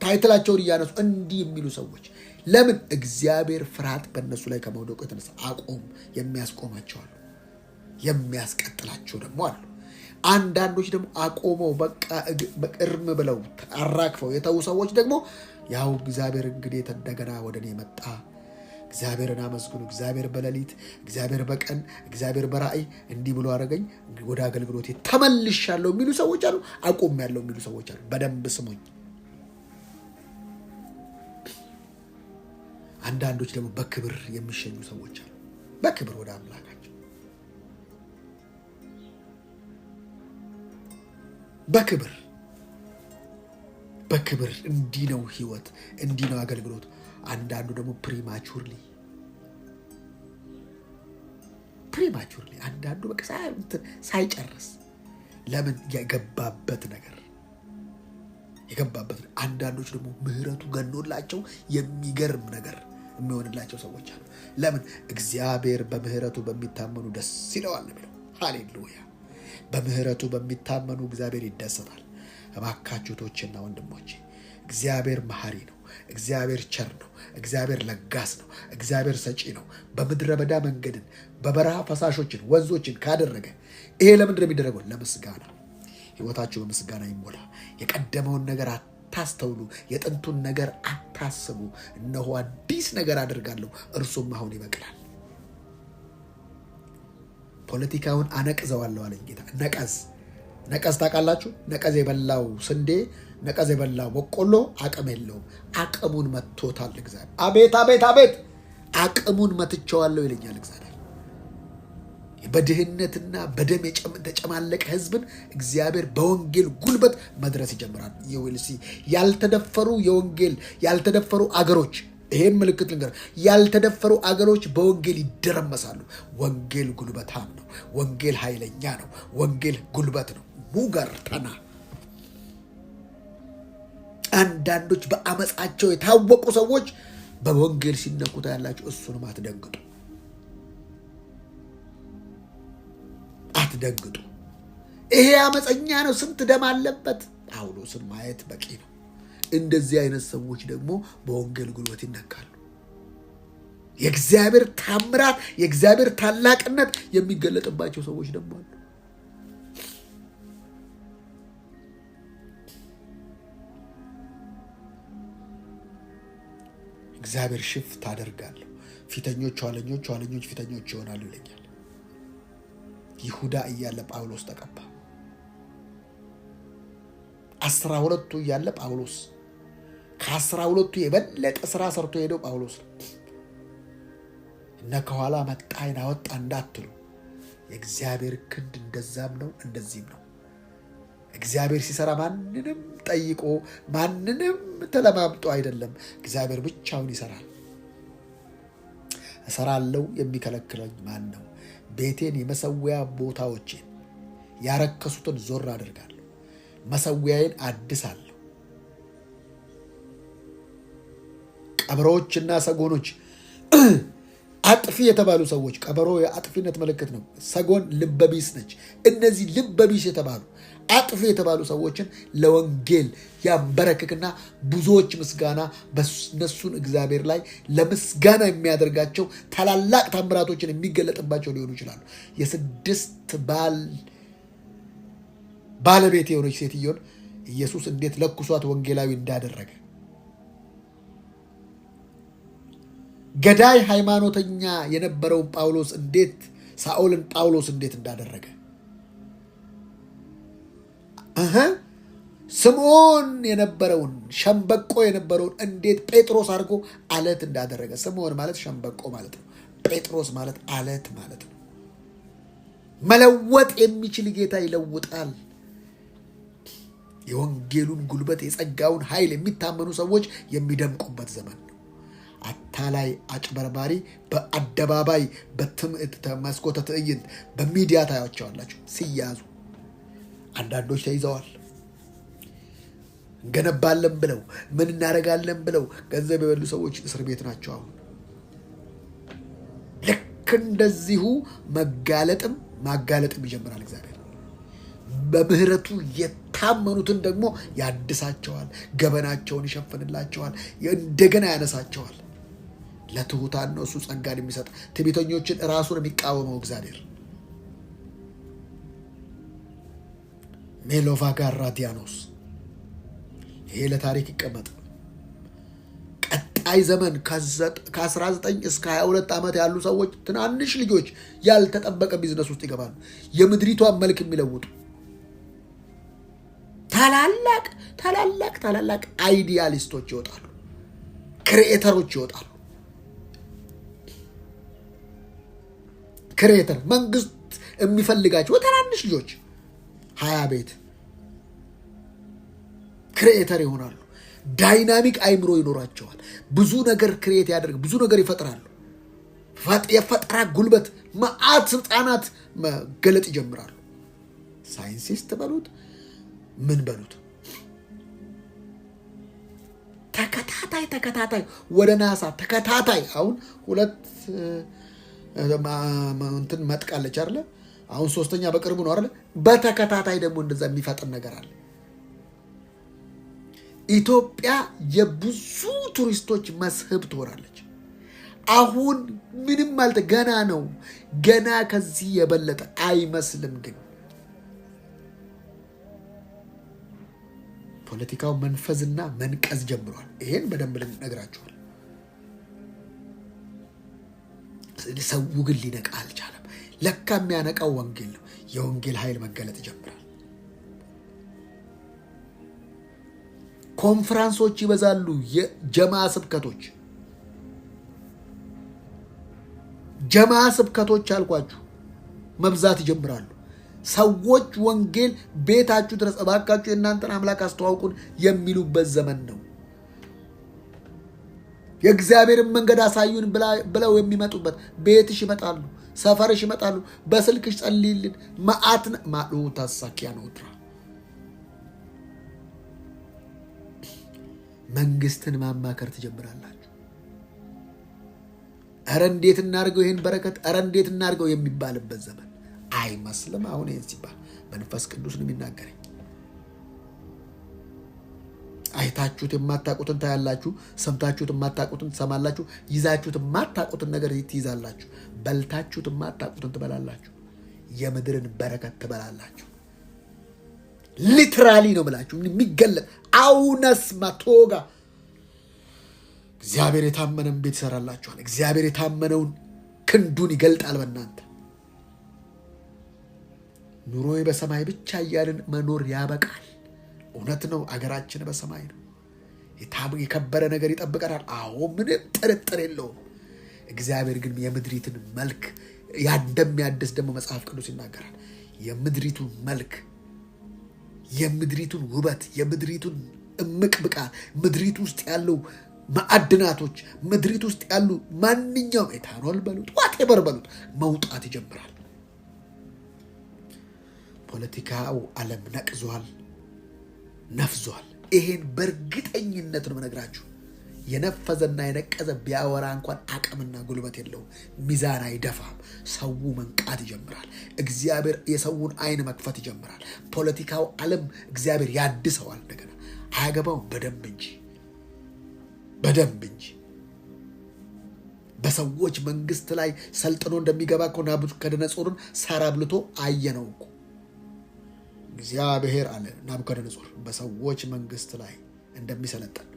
ታይትላቸውን እያነሱ እንዲህ የሚሉ ሰዎች ለምን? እግዚአብሔር ፍርሃት በእነሱ ላይ ከመውደቁ የተነሳ የሚያስቆማቸው አሉ፣ የሚያስቀጥላቸው ደግሞ አሉ። አንዳንዶች ደግሞ አቆመው በቃ እርም ብለው አራግፈው የተዉ ሰዎች ደግሞ ያው እግዚአብሔር እንግዲህ እንደገና ወደ እኔ መጣ፣ እግዚአብሔርን አመስግኑ፣ እግዚአብሔር በሌሊት እግዚአብሔር በቀን እግዚአብሔር በራእይ እንዲህ ብሎ አደረገኝ፣ ወደ አገልግሎቴ ተመልሻለሁ የሚሉ ሰዎች አሉ። አቆሚያለሁ የሚሉ ሰዎች አሉ። በደንብ ስሙኝ። አንዳንዶች ደግሞ በክብር የሚሸኙ ሰዎች አሉ። በክብር ወደ አምላካቸው በክብር እንዲህ ነው ህይወት፣ እንዲህ ነው አገልግሎት። አንዳንዱ ደግሞ ፕሪማቹርሊ አንዳንዱ በቃ ሳይጨርስ ለምን የገባበት ነገር። አንዳንዶች ደግሞ ምህረቱ ገኖላቸው የሚገርም ነገር የሚሆንላቸው ሰዎች አሉ። ለምን? እግዚአብሔር በምህረቱ በሚታመኑ ደስ ይለዋል ብለው። ሃሌሉያ! በምህረቱ በሚታመኑ እግዚአብሔር ይደሰታል። እባካችሁ እህቶቼና ወንድሞቼ፣ እግዚአብሔር መሐሪ ነው። እግዚአብሔር ቸር ነው። እግዚአብሔር ለጋስ ነው። እግዚአብሔር ሰጪ ነው። በምድረ በዳ መንገድን፣ በበረሃ ፈሳሾችን፣ ወንዞችን ካደረገ ይሄ ለምንድን ነው የሚደረገው? ለምስጋና። ህይወታችሁ በምስጋና ይሞላ። የቀደመውን ነገር አታስተውሉ፣ የጥንቱን ነገር አታስቡ። እነሆ አዲስ ነገር አደርጋለሁ፣ እርሱም አሁን ይበቅላል። ፖለቲካውን አነቅዘዋለሁ አለኝ ጌታ። ነቀዝ ታውቃላችሁ? ነቀዝ የበላው ስንዴ፣ ነቀዝ የበላው በቆሎ አቅም የለውም። አቅሙን መጥቶታል እግዚአብሔር። አቤት አቤት አቤት! አቅሙን መትቸዋለሁ ይለኛል እግዚአብሔር። በድህነትና በደም የተጨማለቀ ህዝብን እግዚአብሔር በወንጌል ጉልበት መድረስ ይጀምራል። ይውልሲ ያልተደፈሩ አገሮች፣ ይሄን ምልክት ልንገር፣ ያልተደፈሩ አገሮች በወንጌል ይደረመሳሉ። ወንጌል ጉልበታም ነው። ወንጌል ኃይለኛ ነው። ወንጌል ጉልበት ነው። ሙገርተና አንዳንዶች በአመፃቸው የታወቁ ሰዎች በወንጌል ሲነኩታ ያላችሁ፣ እሱንም አትደንግጡ። ይሄ አመፀኛ ነው፣ ስንት ደም አለበት። ጳውሎስን ማየት በቂ ነው። እንደዚህ አይነት ሰዎች ደግሞ በወንጌል ጉልበት ይነካሉ። የእግዚአብሔር ታምራት፣ የእግዚአብሔር ታላቅነት የሚገለጥባቸው ሰዎች ደግሞ አሉ። እግዚአብሔር ሽፍት አደርጋለሁ፣ ፊተኞች ኋለኞች፣ ኋለኞች ፊተኞች ይሆናሉ ይለኛል። ይሁዳ እያለ ጳውሎስ ተቀባ። 12ቱ እያለ ጳውሎስ፣ ከ12ቱ የበለጠ ስራ ሰርቶ ሄደው ጳውሎስ ነው። እነ ከኋላ መጣ ዓይን አወጣ እንዳትሉ፣ የእግዚአብሔር ክንድ እንደዛም ነው እንደዚህም ነው። እግዚአብሔር ሲሰራ ማንንም ጠይቆ ማንንም ተለማምጦ አይደለም። እግዚአብሔር ብቻውን ይሰራል። እሰራለሁ የሚከለክለኝ ማን ነው? ቤቴን፣ የመሰዊያ ቦታዎቼን ያረከሱትን ዞር አደርጋለሁ፣ መሰዊያዬን አድሳለሁ። ቀበሮችና ሰጎኖች፣ አጥፊ የተባሉ ሰዎች፣ ቀበሮ የአጥፊነት ምልክት ነው። ሰጎን ልበቢስ ነች። እነዚህ ልበቢስ የተባሉ አጥፊ የተባሉ ሰዎችን ለወንጌል ያንበረክክና ብዙዎች ምስጋና በነሱን እግዚአብሔር ላይ ለምስጋና የሚያደርጋቸው ታላላቅ ታምራቶችን የሚገለጥባቸው ሊሆኑ ይችላሉ። የ6 ባለቤት የሆነች ሴትዮን ኢየሱስ እንዴት ለኩሷት ወንጌላዊ እንዳደረገ፣ ገዳይ ሃይማኖተኛ የነበረውን ሳኦልን ጳውሎስ እንዴት እንዳደረገ፣ ስምዖን የነበረውን ሸምበቆ የነበረውን እንዴት ጴጥሮስ አድርጎ አለት እንዳደረገ። ስምዖን ማለት ሸምበቆ ማለት ነው። ጴጥሮስ ማለት አለት ማለት ነው። መለወጥ የሚችል ጌታ ይለውጣል። የወንጌሉን ጉልበት፣ የጸጋውን ኃይል የሚታመኑ ሰዎች የሚደምቁበት ዘመን ነው። አታላይ አጭበርባሪ በአደባባይ መስኮተ ትዕይንት በሚዲያ ታያቸዋላችሁ ሲያዙ። አንዳንዶች ተይዘዋል። እንገነባለን ብለው ምን እናደርጋለን ብለው ገንዘብ የበሉ ሰዎች እስር ቤት ናቸው አሁን። ልክ እንደዚሁ ማጋለጥም ይጀምራል እግዚአብሔር። በምህረቱ የታመኑትን ደግሞ ያድሳቸዋል፣ ገበናቸውን ይሸፍንላቸዋል፣ እንደገና ያነሳቸዋል። ለትሑታን ነው እሱ ጸጋን የሚሰጥ። ትዕቢተኞችን ራሱን የሚቃወመው እግዚአብሔር። ሜሎቫ ጋራዲያኖስ፣ ይሄ ለታሪክ ይቀመጥ። ቀጣይ ዘመን ከ19 እስከ 22 ዓመት ያሉ ሰዎች፣ ትናንሽ ልጆች ያልተጠበቀ ቢዝነስ ውስጥ ይገባሉ። የምድሪቷን መልክ የሚለውጡ ታላላቅ አይዲያሊስቶች ይወጣሉ። ክሪኤተሮች ይወጣሉ። ክሪኤተር መንግስት የሚፈልጋቸው ትናንሽ ልጆች 20 ቤት ክሪኤተር ይሆናሉ። ዳይናሚክ አይምሮ ይኖራቸዋል። ብዙ ነገር ክሪኤት ያደርግ፣ ብዙ ነገር ይፈጥራሉ። የፈጠራ ጉልበት፣ መዓት ስልጣናት መገለጥ ይጀምራሉ። ሳይንሲስት በሉት ምን በሉት፣ ተከታታይ ተከታታይ ወደ ናሳ ተከታታይ አሁን 2 እንትን መጥቃለች አይደለ? አሁን 3ኛ በቅርቡ ነው አይደለ? በተከታታይ ደግሞ እንደዛ የሚፈጥን ነገር አለ። ኢትዮጵያ የብዙ ቱሪስቶች መስህብ ትሆናለች። አሁን ምንም ማለት ገና ነው። ገና ከዚህ የበለጠ አይመስልም። ግን ፖለቲካው መንፈዝና መንቀዝ ጀምሯል። ይሄን በደንብ ልነግራችኋል። ሰው ግን ሊነቃ አልቻለም። ለካ የሚያነቃው ወንጌል ነው። የወንጌል ኃይል መገለጥ ጀምራል። ኮንፈረንሶች ይበዛሉ። የጀማ ስብከቶች አልኳችሁ መብዛት ይጀምራሉ። ሰዎች ወንጌል ቤታችሁ ድረስ እባካችሁ የእናንተን አምላክ አስተዋውቁን የሚሉበት ዘመን ነው። የእግዚአብሔርን መንገድ አሳዩን ብለው የሚመጡበት ቤትሽ ይመጣሉ፣ ሰፈርሽ ይመጣሉ። በስልክሽ ጸልይልን ማሉ ታሳኪያ ነው። መንግስትን ማማከር ትጀምራላችሁ። ኧረ እንዴት እናድርገው ይሄን በረከት፣ ኧረ እንዴት እናድርገው የሚባልበት ዘመን አይመስልም። አሁን ይሄን ሲባል መንፈስ ቅዱስ ነው የሚናገረኝ። አይታችሁት የማታውቁትን ታያላችሁ፣ ሰምታችሁት የማታውቁትን ትሰማላችሁ፣ ይዛችሁት የማታውቁትን ነገር ትይዛላችሁ፣ በልታችሁት የማታውቁትን ትበላላችሁ፣ የምድርን በረከት ትበላላችሁ። ሊትራሊ ነው ብላችሁ የሚገለጥ አውነስ ማቶጋ እግዚአብሔር የታመነን ቤት ይሰራላችኋል። እግዚአብሔር የታመነውን ክንዱን ይገልጣል በእናንተ። ኑሮዬ በሰማይ ብቻ እያልን መኖር ያበቃል። እውነት ነው። አገራችን በሰማይ ነው። የከበረ ነገር ይጠብቀናል። አዎ ምንም ጥርጥር የለውም። እግዚአብሔር ግን የምድሪትን መልክ እንደሚያድስ ደግሞ መጽሐፍ ቅዱስ ይናገራል። የምድሪቱን መልክ፣ የምድሪቱን ውበት፣ የምድሪቱን እምቅ ብቃት፣ ምድሪቱ ውስጥ ያለው ማዕድናቶች፣ ምድሪቱ ውስጥ ያሉ ማንኛውም ኤታኖል በሉት ዋቴቨር በሉት መውጣት ይጀምራል። ፖለቲካው ዓለም ነቅዟል፣ ነፍዟል። ይሄን በእርግጠኝነት ነው የምነግራችሁ። የነፈዘና የነቀዘ ቢያወራ እንኳን አቅምና ጉልበት የለውም። ሚዛን አይደፋም። ሰው መንቃት ይጀምራል። እግዚአብሔር የሰውን አይን መክፈት ይጀምራል። ፖለቲካው ዓለም እግዚአብሔር ያድሰዋል። እንደገና አያገባውም። በደንብ እንጂ በሰዎች መንግስት ላይ ሰልጥኖ እንደሚገባ እኮ ናቡከደነጾርን ሰራብልቶ አየነው እኮ። እግዚአብሔር አለ ናቡከደነጾር በሰዎች መንግስት ላይ እንደሚሰለጥን።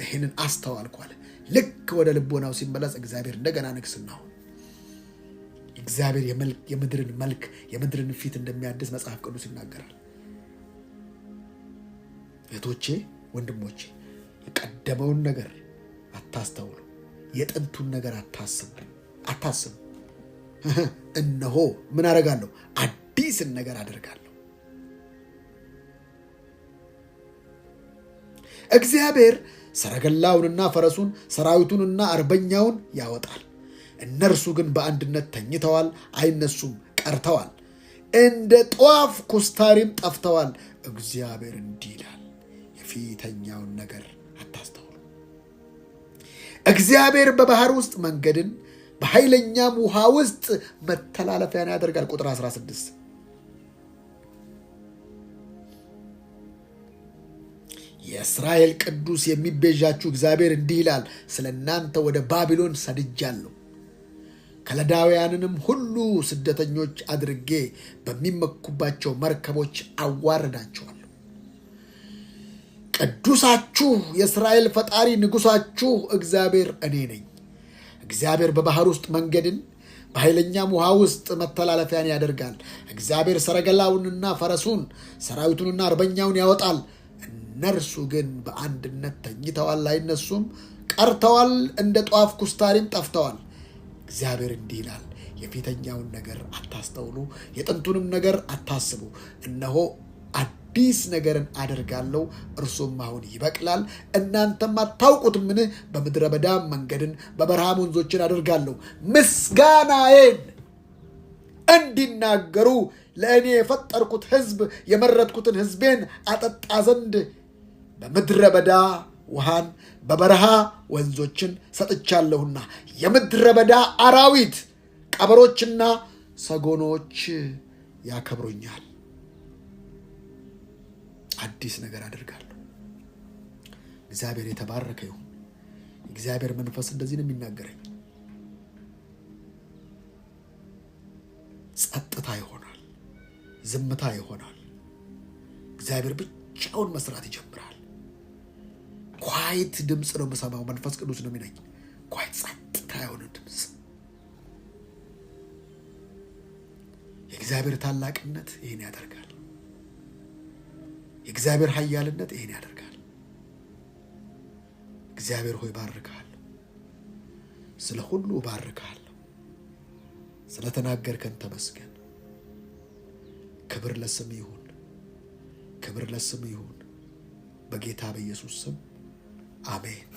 ይህንን አስተዋልኩ አለ። ልክ ወደ ልቦናው ሲመለስ እግዚአብሔር እንደገና ንግስናው፣ እግዚአብሔር የምድርን መልክ የምድርን ፊት እንደሚያድስ መጽሐፍ ቅዱስ ይናገራል። እህቶቼ ወንድሞቼ፣ የቀደመውን ነገር አታስተውሉ፣ የጥንቱን ነገር አታስቡ። እነሆ ምን አደርጋለሁ? አዲስን ነገር አደርጋለሁ። እግዚአብሔር ሰረገላውንና ፈረሱን ሰራዊቱንና አርበኛውን ያወጣል። እነርሱ ግን በአንድነት ተኝተዋል፣ አይነሱም፣ ቀርተዋል፣ እንደ ጧፍ ኩስታሪም ጠፍተዋል። እግዚአብሔር እንዲህ ይላል፣ የፊተኛውን ነገር አታስተውሉ። እግዚአብሔር በባህር ውስጥ መንገድን በኃይለኛም ውሃ ውስጥ መተላለፊያን ያደርጋል። ቁጥር 16 የእስራኤል ቅዱስ የሚቤዣችሁ እግዚአብሔር እንዲህ ይላል፣ ስለ እናንተ ወደ ባቢሎን ሰድጃለሁ፣ ከለዳውያንንም ሁሉ ስደተኞች አድርጌ በሚመኩባቸው መርከቦች አዋርዳቸዋለሁ። ቅዱሳችሁ የእስራኤል ፈጣሪ ንጉሳችሁ እግዚአብሔር እኔ ነኝ። እግዚአብሔር በባህር ውስጥ መንገድን በኃይለኛም ውሃ ውስጥ መተላለፊያን ያደርጋል። እግዚአብሔር ሰረገላውንና ፈረሱን ሰራዊቱንና አርበኛውን ያወጣል። እነርሱ ግን በአንድነት ተኝተዋል፣ አይነሱም፣ ቀርተዋል፣ እንደ ጧፍ ኩስታሪም ጠፍተዋል። እግዚአብሔር እንዲህ ይላል፣ የፊተኛውን ነገር አታስተውሉ፣ የጥንቱንም ነገር አታስቡ። እነሆ አዲስ ነገርን አደርጋለሁ፣ እርሱም አሁን ይበቅላል፣ እናንተም አታውቁትምን? በምድረ በዳም መንገድን በበረሃም ወንዞችን አደርጋለሁ። ምስጋናዬን እንዲናገሩ ለእኔ የፈጠርኩት ሕዝብ የመረጥኩትን ሕዝቤን አጠጣ ዘንድ በምድረ በዳ ውሃን በበረሃ ወንዞችን ሰጥቻለሁና የምድረ በዳ አራዊት ቀበሮችና ሰጎኖች ያከብሩኛል። አዲስ ነገር አደርጋለሁ። እግዚአብሔር የተባረከ ይሁን። እግዚአብሔር መንፈስ እንደዚህ ነው የሚናገረኝ። ጸጥታ ይሆናል፣ ዝምታ ይሆናል። እግዚአብሔር ብቻውን መስራት ይጀምራል። ኳይት ድምፅ ነው የምሰማው። መንፈስ ቅዱስ ነው የሚለኝ። ኳይት ጸጥታ የሆነ ድምፅ። የእግዚአብሔር ታላቅነት ይህን ያደርጋል። የእግዚአብሔር ኃያልነት ይህን ያደርጋል። እግዚአብሔር ሆይ ባርካለሁ። ስለ ሁሉ ባርካለሁ። ስለተናገርከን ተመስገን። ክብር ለስም ይሁን፣ ክብር ለስም ይሁን። በጌታ በኢየሱስ ስም አሜን።